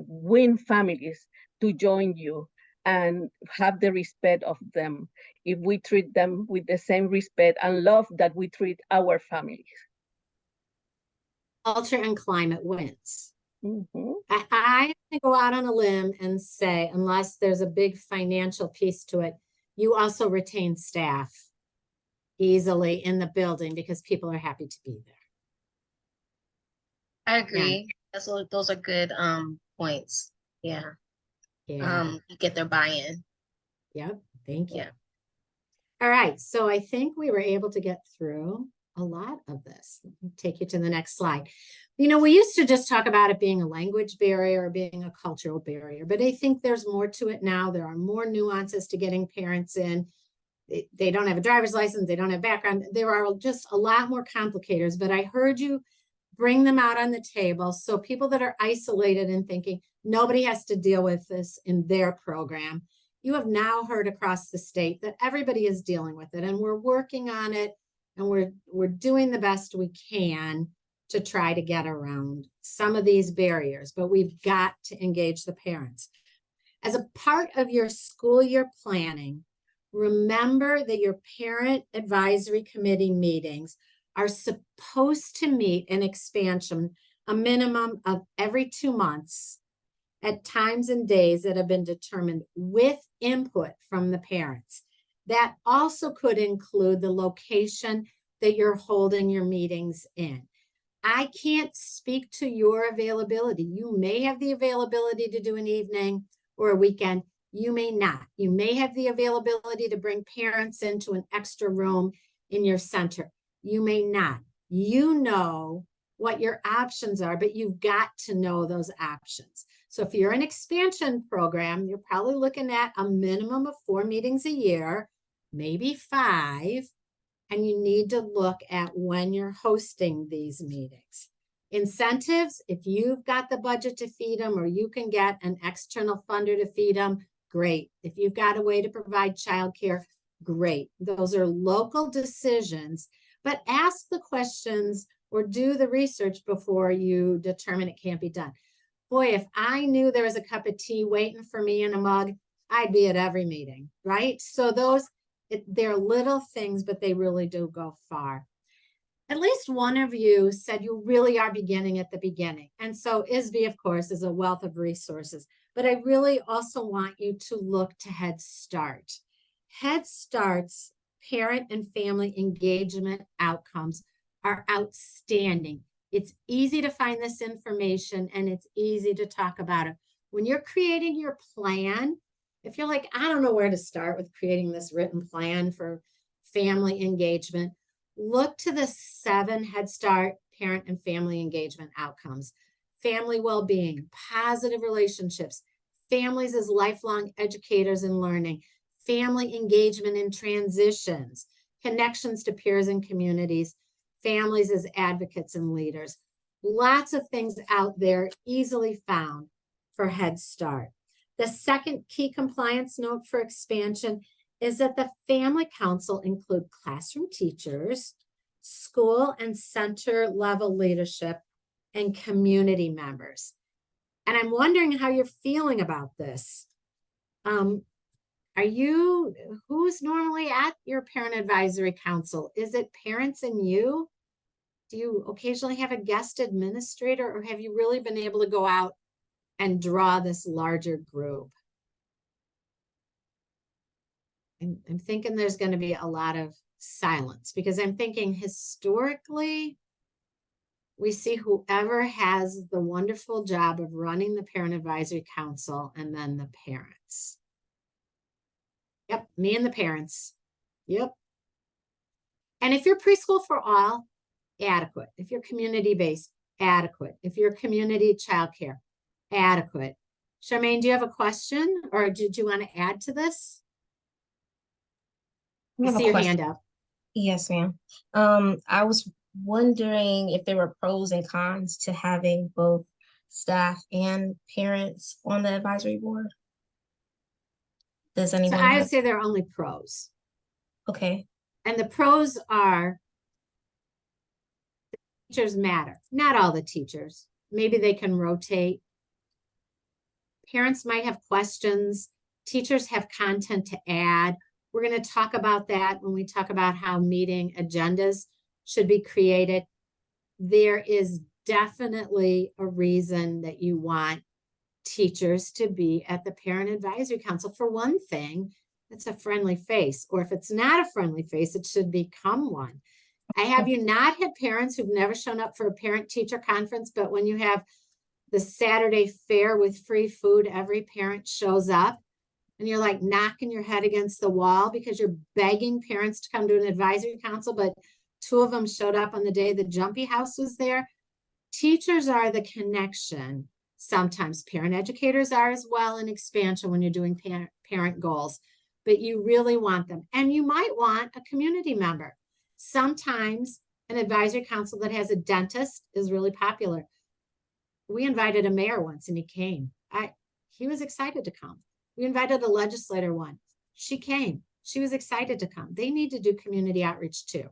win families to join you and have the respect of them if we treat them with the same respect and love that we treat our families. Culture and climate wins. Mm-hmm. I go out on a limb and say, unless there's a big financial piece to it, you also retain staff easily in the building because people are happy to be there. I agree. Yeah. Those are good points. Yeah. Yeah. You get their buy-in. Yep. Thank you. Yeah. All right. So I think we were able to get through a lot of this. Let me take you to the next slide. You know, we used to just talk about it being a language barrier or being a cultural barrier, but I think there's more to it now. There are more nuances to getting parents in. They don't have a driver's license. They don't have background. There are just a lot more complicators, but I heard you bring them out on the table. So people that are isolated and thinking nobody has to deal with this in their program, you have now heard across the state that everybody is dealing with it, and we're working on it, and we're doing the best we can to try to get around some of these barriers, but we've got to engage the parents. As a part of your school year planning, remember that your parent advisory committee meetings are supposed to meet an expansion, a minimum of every 2 months at times and days that have been determined with input from the parents. That also could include the location that you're holding your meetings in. I can't speak to your availability. You may have the availability to do an evening or a weekend. You may not. You may have the availability to bring parents into an extra room in your center. You may not. You know what your options are, but you've got to know those options. So if you're an expansion program, you're probably looking at a minimum of 4 meetings a year, maybe 5, and you need to look at when you're hosting these meetings. Incentives, if you've got the budget to feed them or you can get an external funder to feed them, great. If you've got a way to provide childcare, great. Those are local decisions, but ask the questions or do the research before you determine it can't be done. Boy, if I knew there was a cup of tea waiting for me in a mug, I'd be at every meeting, right? So they're little things, but they really do go far. At least one of you said you really are beginning at the beginning. And so ISB, of course, is a wealth of resources. but I really also want you to look to Head Start. Head Start's parent and family engagement outcomes are outstanding. It's easy to find this information and it's easy to talk about it. When you're creating your plan, if you're like, I don't know where to start with creating this written plan for family engagement, look to the 7 Head Start parent and family engagement outcomes. Family well-being, positive relationships, families as lifelong educators in learning, family engagement in transitions, connections to peers and communities, families as advocates and leaders. Lots of things out there easily found for Head Start. The second key compliance note for expansion is that the Family Council include classroom teachers, school and center level leadership, and community members. And I'm wondering how you're feeling about this. Who's normally at your parent advisory council? Is it parents and you? Do you occasionally have a guest administrator, or have you really been able to go out and draw this larger group? I'm thinking there's going to be a lot of silence, because I'm thinking historically, we see whoever has the wonderful job of running the parent advisory council and then the parents. Yep, me and the parents. Yep. And if you're preschool for all, adequate. If you're community-based, adequate. If you're community childcare, adequate. Charmaine, do you have a question, or did you want to add to this? I see your hand up. Yes, ma'am. I was wondering if there were pros and cons to having both staff and parents on the advisory board. Does anyone So I have? would say there are only pros. Okay. And the pros are teachers matter. Not all the teachers. Maybe they can rotate. Parents might have questions. Teachers have content to add. We're going to talk about that when we talk about how meeting agendas should be created. There is definitely a reason that you want teachers to be at the Parent Advisory Council. For one thing, it's a friendly face, or if it's not a friendly face, it should become one. I have you not had parents who've never shown up for a parent-teacher conference, but when you have the Saturday fair with free food, every parent shows up, and you're like knocking your head against the wall because you're begging parents to come to an advisory council, but 2 of them showed up on the day the Jumpy House was there. Teachers are the connection. Sometimes parent educators are as well in expansion when you're doing parent goals, but you really want them. And you might want a community member. Sometimes an advisory council that has a dentist is really popular. We invited a mayor once and he came. He was excited to come. We invited a legislator once. She came. She was excited to come. They need to do community outreach too.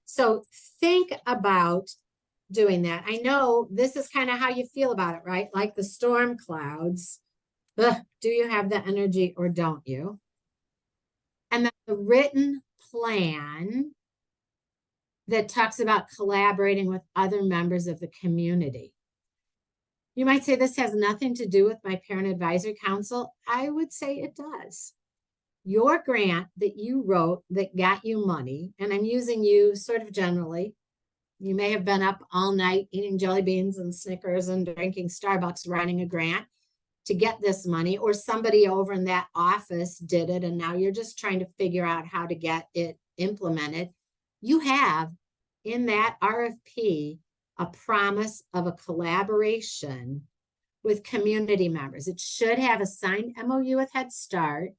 So think about doing that. I know this is kind of how you feel about it, right? Like the storm clouds. Ugh, do you have the energy or don't you? And then the written plan that talks about collaborating with other members of the community. You might say this has nothing to do with my parent advisory council. I would say it does. Your grant that you wrote that got you money, and I'm using you sort of generally. You may have been up all night eating jelly beans and Snickers and drinking Starbucks writing a grant to get this money, or somebody over in that office did it and now you're just trying to figure out how to get it implemented. You have in that RFP a promise of a collaboration with community members. It should have a signed MOU with Head Start.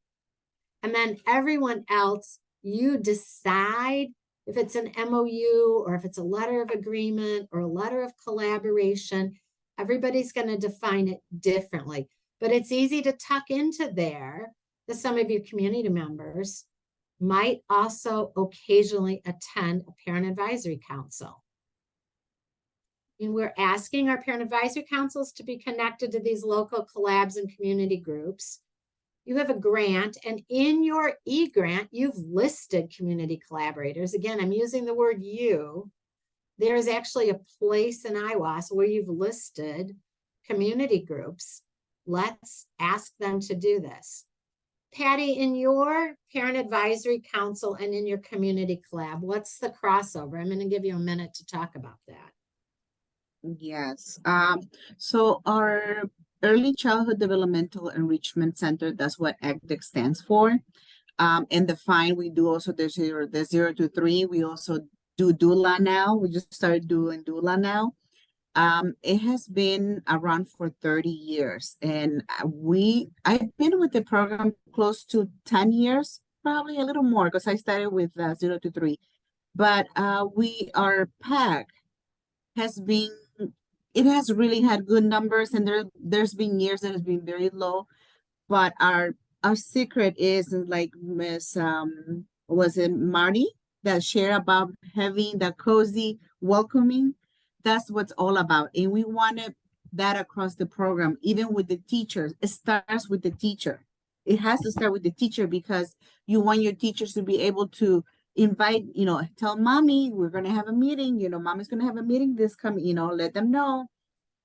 And then everyone else, you decide if it's an MOU or if it's a letter of agreement or a letter of collaboration. Everybody's going to define it differently. But it's easy to tuck into there that some of your community members might also occasionally attend a parent advisory council. And we're asking our parent advisory councils to be connected to these local collabs and community groups. You have a grant, and in your e-grant, you've listed community collaborators. Again, I'm using the word you. There is actually a place in IWAS where you've listed community groups. let's ask them to do this. Patty, in your parent advisory council and in your community collab, what's the crossover? I'm going to give you a minute to talk about that. Yes. So our Early Childhood Developmental Enrichment Center, that's what ECDEC stands for. And the fine, we do also the 0 to 3. We also do doula now. We just started doing doula now. It has been around for 30 years, and I've been with the program close to 10 years, probably a little more, because I started with 0 to 3. But our PAC has been, it has really had good numbers, and there's been years that has been very low. But our secret is like Miss was it Marty that shared about having the cozy welcoming. That's what's all about. And we wanted that across the program, even with the teachers. It starts with the teacher. It has to start with the teacher, because you want your teachers to be able to invite, tell mommy, we're going to have a meeting, mommy's going to have a meeting this coming, let them know.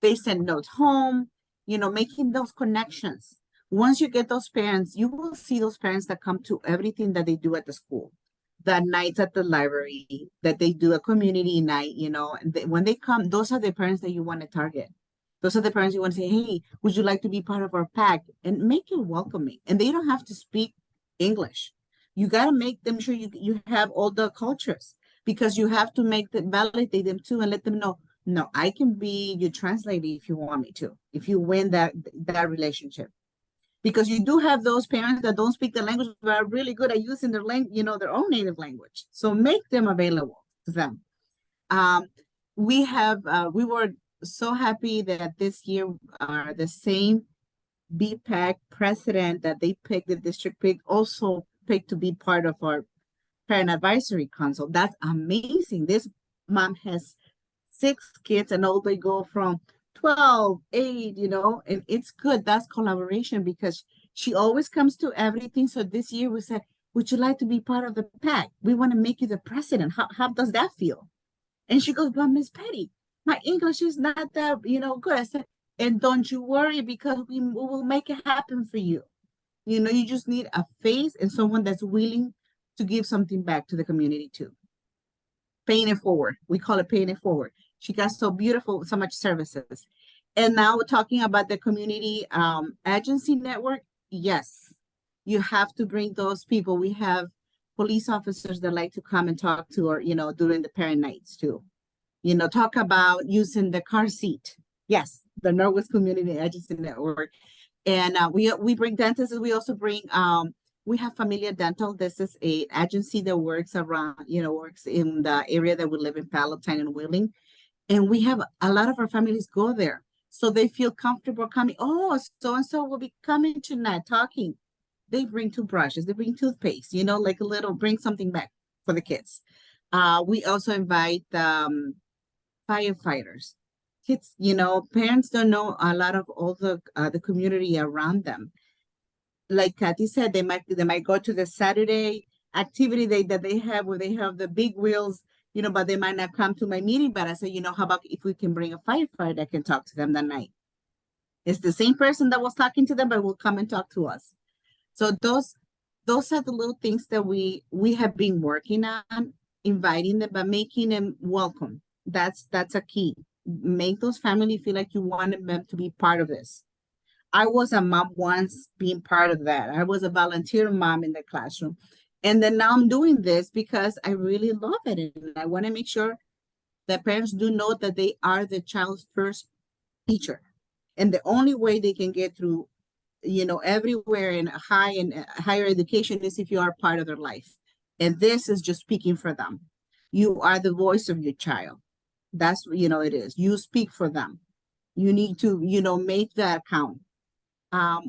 They send notes home, making those connections. Once you get those parents, you will see those parents that come to everything that they do at the school. The nights at the library, that they do a community night, when they come, those are the parents that you want to target. Those are the parents you want to say, hey, would you like to be part of our PAC? And make it welcoming. And they don't have to speak English. You got to make them sure you have all the cultures, because you have to validate them too, and let them know, no, I can be your translator if you want me to, if you win that relationship. Because you do have those parents that don't speak the language, but are really good at using their their own native language. So make them available to them. We were so happy that this year the same BPAC president that they picked, the district picked, also picked to be part of our parent advisory council. That's amazing. This mom has 6 kids, and all they go from 12, 8, and it's good. That's collaboration, because she always comes to everything. So this year we said, would you like to be part of the PAC? We want to make you the president. How does that feel? And she goes, but Miss Petty, my English is not that, good. I said, and don't you worry, because we will make it happen for you. You just need a face and someone that's willing to give something back to the community too. Paying it forward. We call it paying it forward. She got so beautiful, so much services. And now we're talking about the community agency network. Yes, you have to bring those people. We have police officers that like to come and talk to, or, during the parent nights too. Talk about using the car seat. Yes, the Northwest Community Agency Network. And we bring dentists. We also bring, we have Familia Dental. This is an agency that works around, works in the area that we live in, Palatine and Wheeling. And we have a lot of our families go there. So they feel comfortable coming. Oh, so-and-so will be coming tonight, talking. They bring toothbrushes, they bring toothpaste, like a little, bring something back for the kids. We also invite firefighters. Kids, parents don't know a lot of all the community around them. Like Kathy said, they might go to the Saturday activity day that they have, where they have the big wheels, but they might not come to my meeting. But I said, how about if we can bring a firefighter that can talk to them that night? It's the same person that was talking to them, but will come and talk to us. So those are the little things that we have been working on, inviting them, but making them welcome. That's a key. Make those families feel like you want them to be part of this. I was a mom once, being part of that. I was a volunteer mom in the classroom. And then now I'm doing this because I really love it. And I want to make sure that parents do know that they are the child's first teacher. And the only way they can get through, everywhere in higher education is if you are part of their life. And this is just speaking for them. You are the voice of your child. That's, it is. You speak for them. You need to, make that count.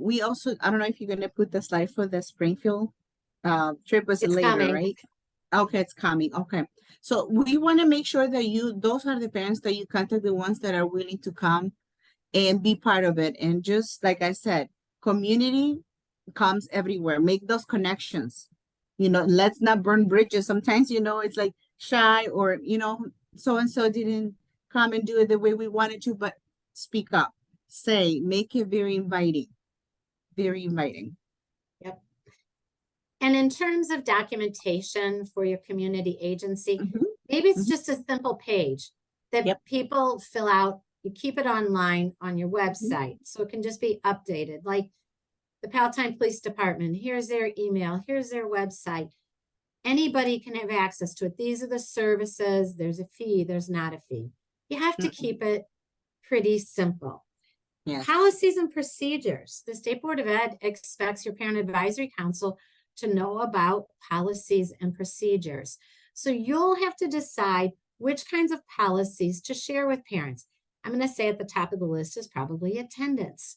We also, I don't know if you're going to put the slide for the Springfield trip was It's later, coming. right? Okay, it's coming. Okay. So we want to make sure that those are the parents that you contact, the ones that are willing to come and be part of it. And just like I said, community comes everywhere. Make those connections. Let's not burn bridges. Sometimes, it's like shy, or, so-and-so didn't come and do it the way we wanted to, but speak up. say, make it very inviting. Very inviting. Yep. And in terms of documentation for your community agency, Mhm. maybe it's just a simple page that Yep. people fill out. You keep it online on your website, so it can just be updated. Like the Palatine Police Department, here's their email, here's their website. Anybody can have access to it. These are the services. There's a fee, there's not a fee. You have to keep it pretty simple. Yes. Policies and procedures. The State Board of Ed expects your Parent Advisory Council to know about policies and procedures. So you'll have to decide which kinds of policies to share with parents. I'm going to say at the top of the list is probably attendance,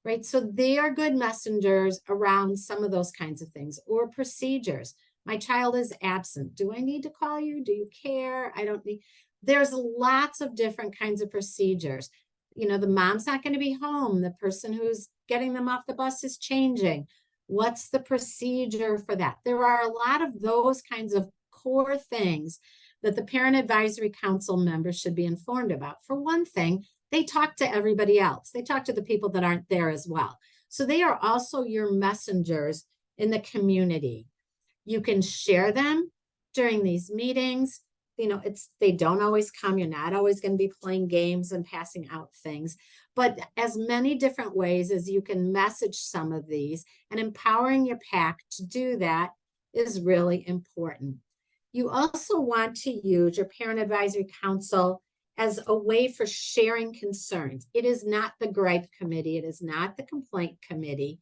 right? So they are good messengers around some of those kinds of things, or procedures. My child is absent. Do I need to call you? Do you care? I don't need. There's lots of different kinds of procedures. You know, the mom's not going to be home. The person who's getting them off the bus is changing. What's the procedure for that? There are a lot of those kinds of core things that the Parent Advisory Council members should be informed about. For one thing, they talk to everybody else. They talk to the people that aren't there as well. So they are also your messengers in the community. You can share them during these meetings. You know, they don't always come. You're not always going to be playing games and passing out things, but as many different ways as you can message some of these, and empowering your PAC to do that is really important. You also want to use your Parent Advisory Council as a way for sharing concerns. It is not the gripe committee. It is not the complaint committee,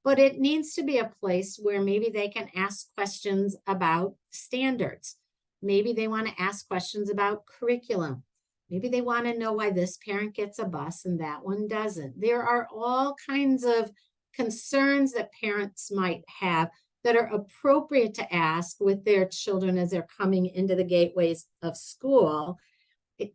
but it needs to be a place where maybe they can ask questions about standards. Maybe they want to ask questions about curriculum. Maybe they want to know why this parent gets a bus and that one doesn't. There are all kinds of concerns that parents might have that are appropriate to ask with their children as they're coming into the gateways of school.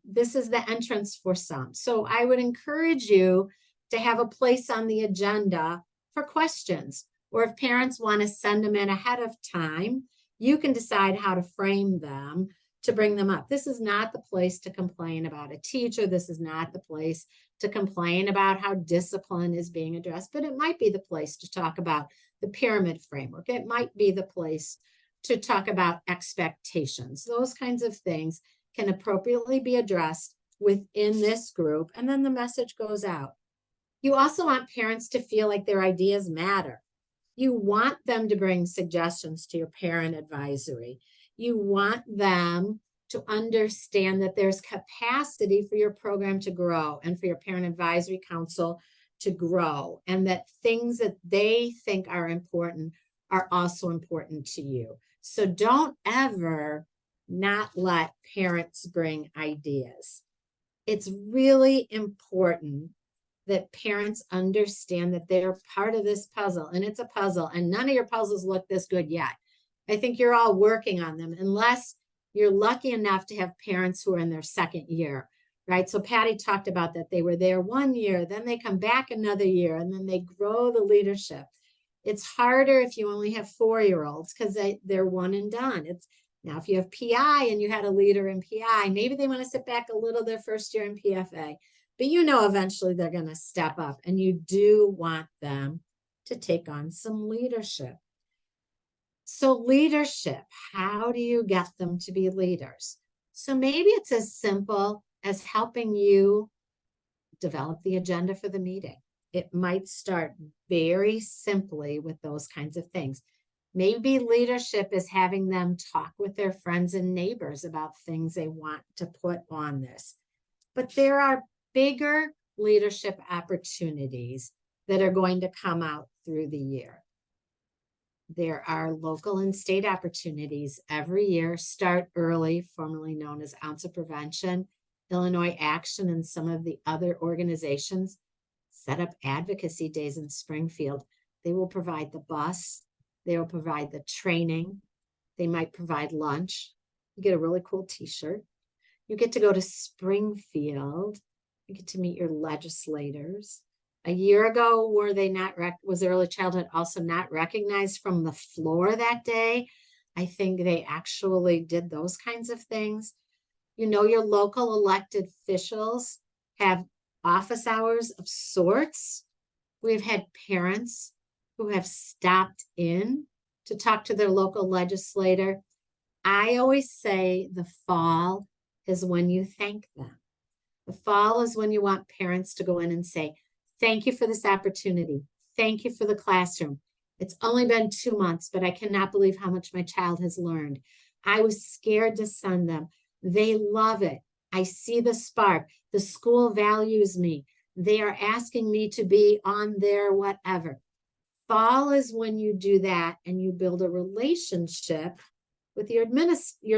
This is the entrance for some. So I would encourage you to have a place on the agenda for questions, or if parents want to send them in ahead of time, you can decide how to frame them to bring them up. This is not the place to complain about a teacher. This is not the place to complain about how discipline is being addressed, but it might be the place to talk about the pyramid framework. It might be the place to talk about expectations. Those kinds of things can appropriately be addressed within this group, and then the message goes out. You also want parents to feel like their ideas matter. You want them to bring suggestions to your parent advisory. You want them to understand that there's capacity for your program to grow and for your Parent Advisory Council to grow, and that things that they think are important are also important to you. So don't ever not let parents bring ideas. It's really important that parents understand that they're part of this puzzle, and it's a puzzle, and none of your puzzles look this good yet. I think you're all working on them, unless you're lucky enough to have parents who are in their second year, right? So Patty talked about that. They were there 1 year, then they come back another year, and then they grow the leadership. It's harder if you only have 4-year-olds because they're one and done. Now, if you have PI and you had a leader in PI, maybe they want to sit back a little their first year in PFA. But you know, eventually they're going to step up, and you do want them to take on some leadership. So leadership, how do you get them to be leaders? So maybe it's as simple as helping you develop the agenda for the meeting. It might start very simply with those kinds of things. Maybe leadership is having them talk with their friends and neighbors about things they want to put on this. But there are bigger leadership opportunities that are going to come out through the year. There are local and state opportunities every year. Start Early, formerly known as Ounce of Prevention, Illinois Action, and some of the other organizations set up advocacy days in Springfield. They will provide the bus. They will provide the training. They might provide lunch. You get a really cool t-shirt. You get to go to Springfield. You get to meet your legislators. A year ago, was early childhood also not recognized from the floor that day? I think they actually did those kinds of things. You know, your local elected officials have office hours of sorts. We've had parents who have stopped in to talk to their local legislator. I always say the fall is when you thank them. The fall is when you want parents to go in and say, thank you for this opportunity. Thank you for the classroom. It's only been 2 months, but I cannot believe how much my child has learned. I was scared to send them. They love it. I see the spark. The school values me. They are asking me to be on their whatever. Fall is when you do that and you build a relationship with your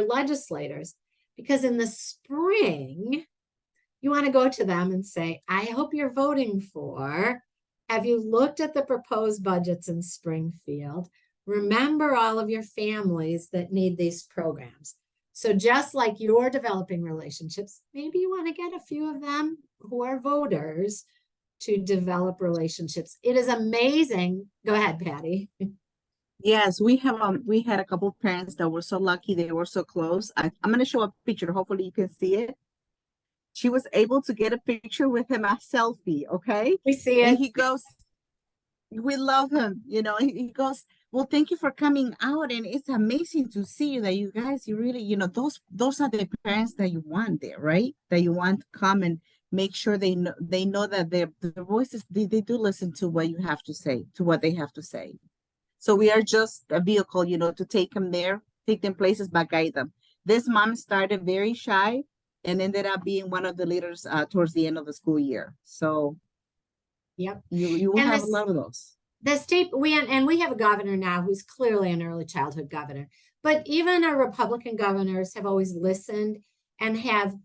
legislators, because in the spring, you want to go to them and say, I hope you're voting for. Have you looked at the proposed budgets in Springfield? Remember all of your families that need these programs. So just like you're developing relationships, maybe you want to get a few of them who are voters to develop relationships. It is amazing. Go ahead, Patty. Yes, we had a couple of parents that were so lucky, they were so close. I'm going to show a picture. Hopefully you can see it. She was able to get a picture with him, a selfie, okay? We see it. And he goes, we love him, he goes, well, thank you for coming out. And it's amazing to see that you guys, you really, those are the parents that you want there, right? That you want to come and make sure they know that their voices, they do listen to what you have to say, to what they have to say. So we are just a vehicle, to take them there, take them places, but guide them. This mom started very shy and ended up being one of the leaders towards the end of the school year. So yep, you will have a lot of those. The state, we have a governor now who's clearly an early childhood governor, but even our Republican governors have always listened and have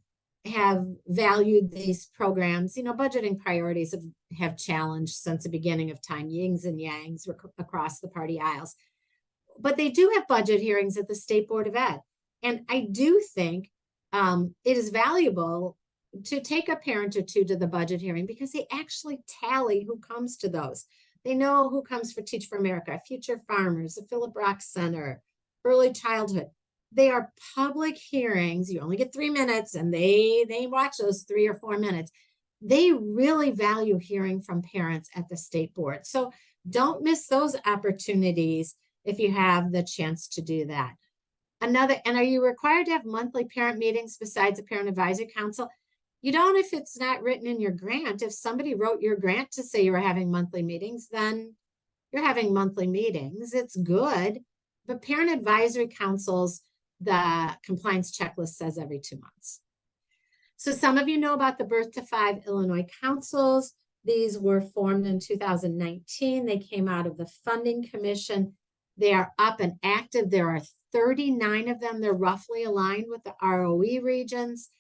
valued these programs. Budgeting priorities have challenged since the beginning of time, yings and yangs across the party aisles. But they do have budget hearings at the State Board of Ed. And I do think it is valuable to take a parent or two to the budget hearing, because they actually tally who comes to those. They know who comes for Teach for America, Future Farmers, the Philip Rock Center, Early Childhood. They are public hearings. You only get 3 minutes, and they watch those 3 or 4 minutes. They really value hearing from parents at the state board. So don't miss those opportunities if you have the chance to do that. And are you required to have monthly parent meetings besides a parent advisory council? You don't if it's not written in your grant. If somebody wrote your grant to say you were having monthly meetings, then you're having monthly meetings. It's good. But parent advisory councils, the compliance checklist says every 2 months. So some of you know about the Birth to 5 Illinois councils. These were formed in 2019. They came out of the Funding Commission. They are up and active. There are 39 of them. They're roughly aligned with the ROE regions.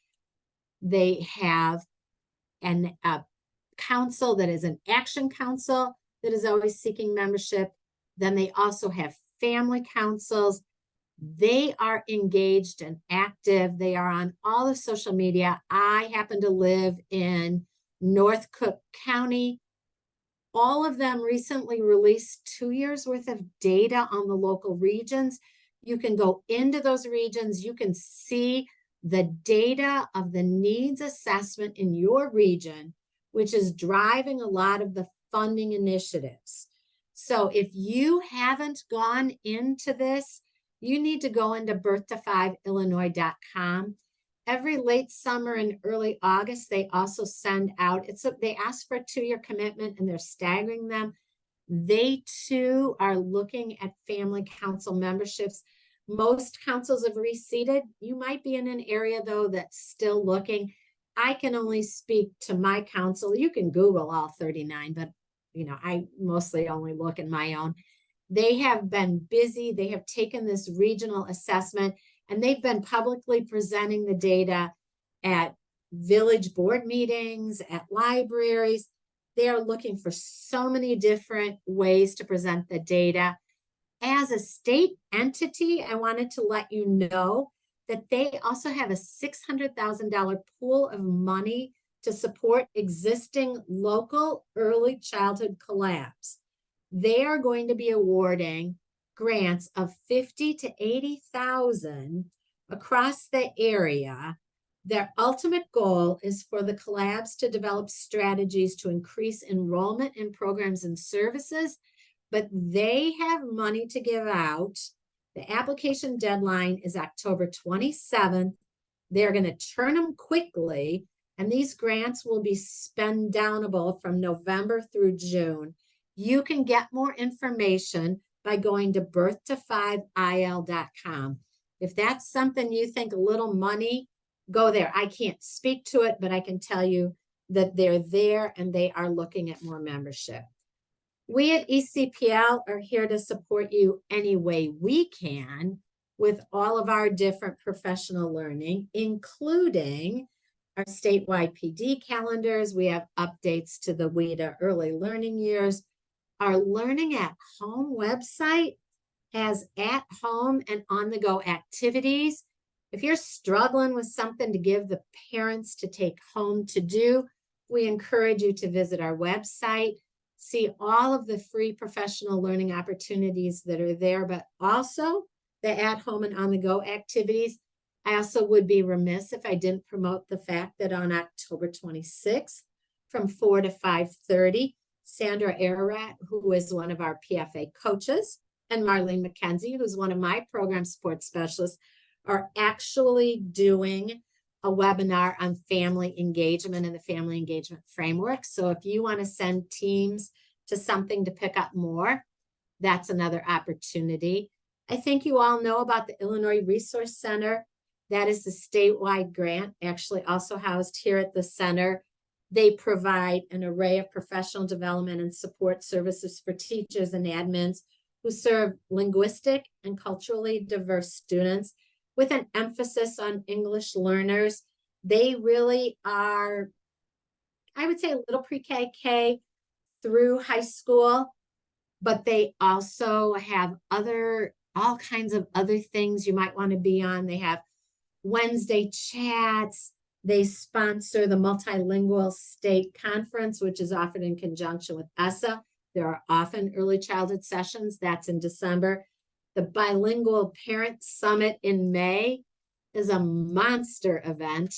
They have a council that is an action council that is always seeking membership. Then they also have family councils. They are engaged and active. They are on all of social media. I happen to live in North Cook County. All of them recently released 2 years worth of data on the local regions. You can go into those regions. You can see the data of the needs assessment in your region, which is driving a lot of the funding initiatives. So if you haven't gone into this, you need to go into birth5illinois.com. Every late summer and early August, they also send out, they ask for a 2-year commitment and they're staggering them. They too are looking at family council memberships. Most councils have reseated. You might be in an area though that's still looking. I can only speak to my council. You can Google all 39, but I mostly only look in my own. They have been busy. They have taken this regional assessment and they've been publicly presenting the data at village board meetings, at libraries. They are looking for so many different ways to present the data. As a state entity, I wanted to let you know that they also have a $600,000 pool of money to support existing local early childhood collabs. They are going to be awarding grants of $50,000 to $80,000 across the area Their ultimate goal is for the collabs to develop strategies to increase enrollment in programs and services, but they have money to give out. The application deadline is October 27th. They're going to turn them quickly, and these grants will be spend downable from November through June. You can get more information by going to birth-to-5il.com. If that's something you think, a little money, go there. I can't speak to it, but I can tell you that they're there and they are looking at more membership. We at ECPL are here to support you any way we can with all of our different professional learning, including our statewide PD calendars. We have updates to the WIDA early learning years. Our Learning at Home website has at home and on the go activities. If you're struggling with something to give the parents to take home to do, we encourage you to visit our website, see all of the free professional learning opportunities that are there, but also the at home and on the go activities. I also would be remiss if I didn't promote the fact that on October 26th from 4 to 5:30, Sandra Ararat, who is one of our PFA coaches, and Marlene McKenzie, who's one of my program support specialists, are actually doing a webinar on family engagement and the family engagement framework. So if you want to send teams to something to pick up more, that's another opportunity. I think you all know about the Illinois Resource Center. That is the statewide grant, actually also housed here at the center. They provide an array of professional development and support services for teachers and admins who serve linguistic and culturally diverse students with an emphasis on English learners. They really are, I would say, a little pre-K through high school, but they also have all kinds of other things you might want to be on. They have Wednesday chats. They sponsor the Multilingual State Conference, which is offered in conjunction with ESSA. There are often early childhood sessions. That's in December. The Bilingual Parent Summit in May is a monster event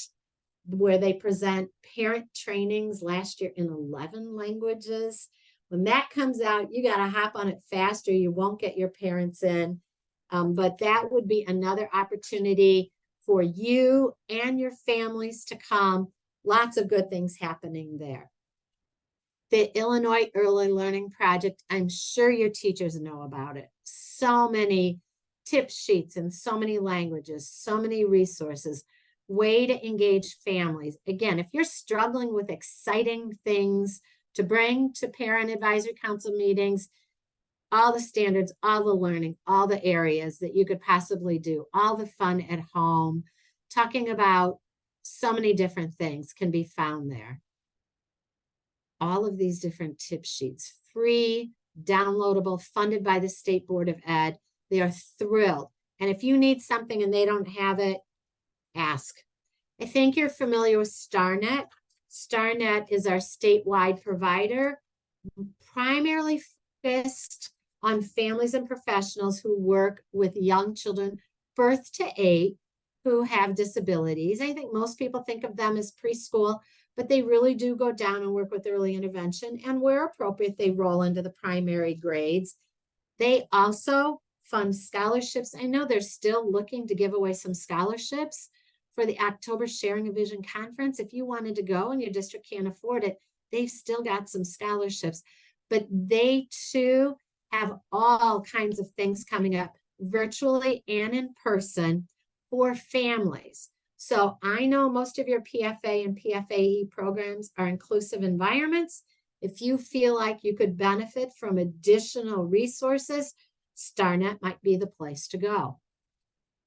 where they present parent trainings last year in 11 languages. When that comes out, you got to hop on it fast or you won't get your parents in. But that would be another opportunity for you and your families to come. Lots of good things happening there. The Illinois Early Learning Project, I'm sure your teachers know about it. So many tip sheets in so many languages, so many resources, way to engage families. Again, if you're struggling with exciting things to bring to parent advisory council meetings, all the standards, all the learning, all the areas that you could possibly do, all the fun at home, talking about so many different things can be found there. All of these different tip sheets, free, downloadable, funded by the State Board of Ed. They are thrilled. And if you need something and they don't have it, ask. I think you're familiar with StarNet. StarNet is our statewide provider, primarily focused on families and professionals who work with young children birth to 8 who have disabilities. I think most people think of them as preschool, but they really do go down and work with early intervention, and where appropriate, they roll into the primary grades. They also fund scholarships. I know they're still looking to give away some scholarships for the October Sharing a Vision Conference. If you wanted to go and your district can't afford it, they've still got some scholarships. But they too have all kinds of things coming up virtually and in person for families. So I know most of your PFA and PFAE programs are inclusive environments. If you feel like you could benefit from additional resources, StarNet might be the place to go.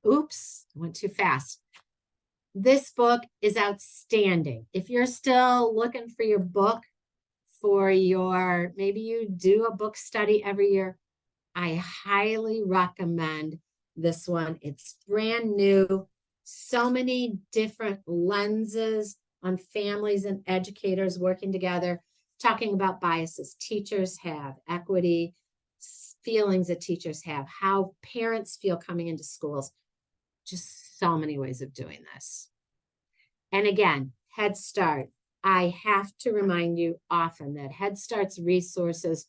Oops, I went too fast. This book is outstanding. If you're still looking for your book for your, maybe you do a book study every year, I highly recommend this one. It's brand new. So many different lenses on families and educators working together, talking about biases teachers have, equity, feelings that teachers have, how parents feel coming into schools. Just so many ways of doing this. And again, Head Start. I have to remind you often that Head Start's resources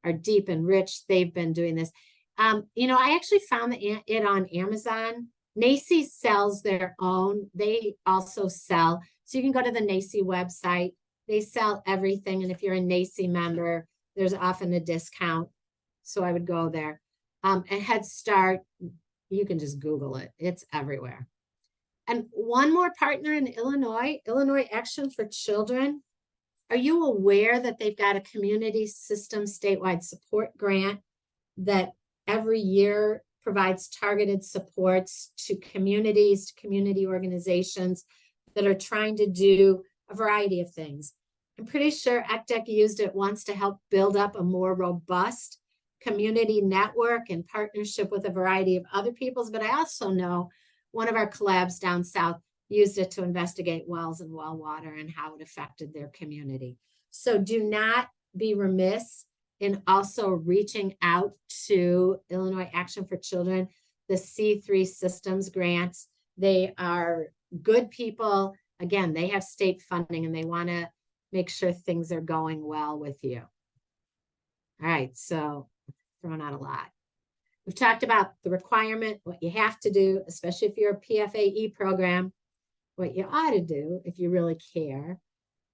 are deep and rich. They've been doing this. I actually found it on Amazon. NACCE sells their own. They also sell. So you can go to the NACCE website. They sell everything. And if you're a NACCE member, there's often a discount. So I would go there. And Head Start, you can just Google it. It's everywhere. And one more partner in Illinois, Illinois Action for Children. Are you aware that they've got a community system statewide support grant that every year provides targeted supports to communities, to community organizations that are trying to do a variety of things? I'm pretty sure ECDEC used it once to help build up a more robust community network in partnership with a variety of other peoples, but I also know one of our collabs down south used it to investigate wells and well water and how it affected their community. So do not be remiss in also reaching out to Illinois Action for Children, the C3 Systems grants. They are good people. Again, they have state funding and they want to make sure things are going well with you. All right, so thrown out a lot. We've talked about the requirement, what you have to do, especially if you're a PFAE program, what you ought to do if you really care.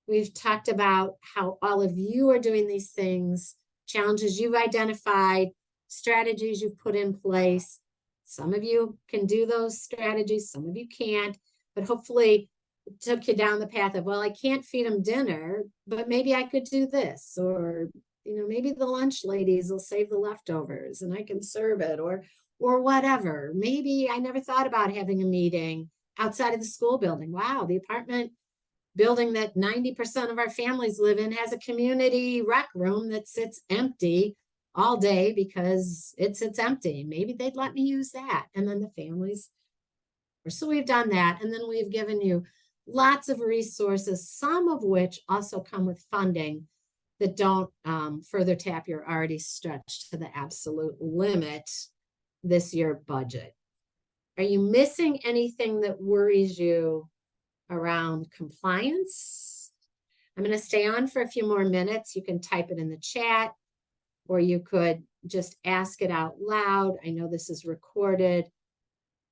We've talked about how all of you are doing these things, challenges you've identified, strategies you've put in place. Some of you can do those strategies, some of you can't, but hopefully it took you down the path of, well, I can't feed them dinner, but maybe I could do this, or maybe the lunch ladies will save the leftovers and I can serve it, or whatever. Maybe I never thought about having a meeting outside of the school building. Wow, the apartment building that 90% of our families live in has a community rec room that sits empty all day because it sits empty. Maybe they'd let me use that. And then the families, so we've done that. And then we've given you lots of resources, some of which also come with funding that don't further tap your already stretched to the absolute limit this year budget. Are you missing anything that worries you around compliance? I'm going to stay on for a few more minutes. You can type it in the chat, or you could just ask it out loud. I know this is recorded.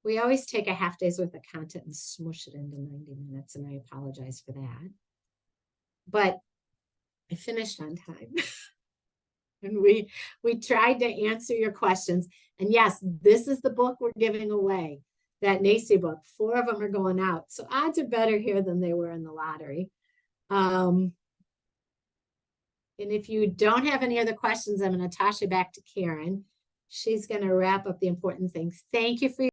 We always take a half day's worth of content and smush it into 90 minutes, and I apologize for that. But I finished on time. And we tried to answer your questions. And yes, this is the book we're giving away, that NACCE book. 4 of them are going out. So odds are better here than they were in the lottery. And if you don't have any other questions, I'm going to toss you back to Karen. She's going to wrap up the important things. Thank you for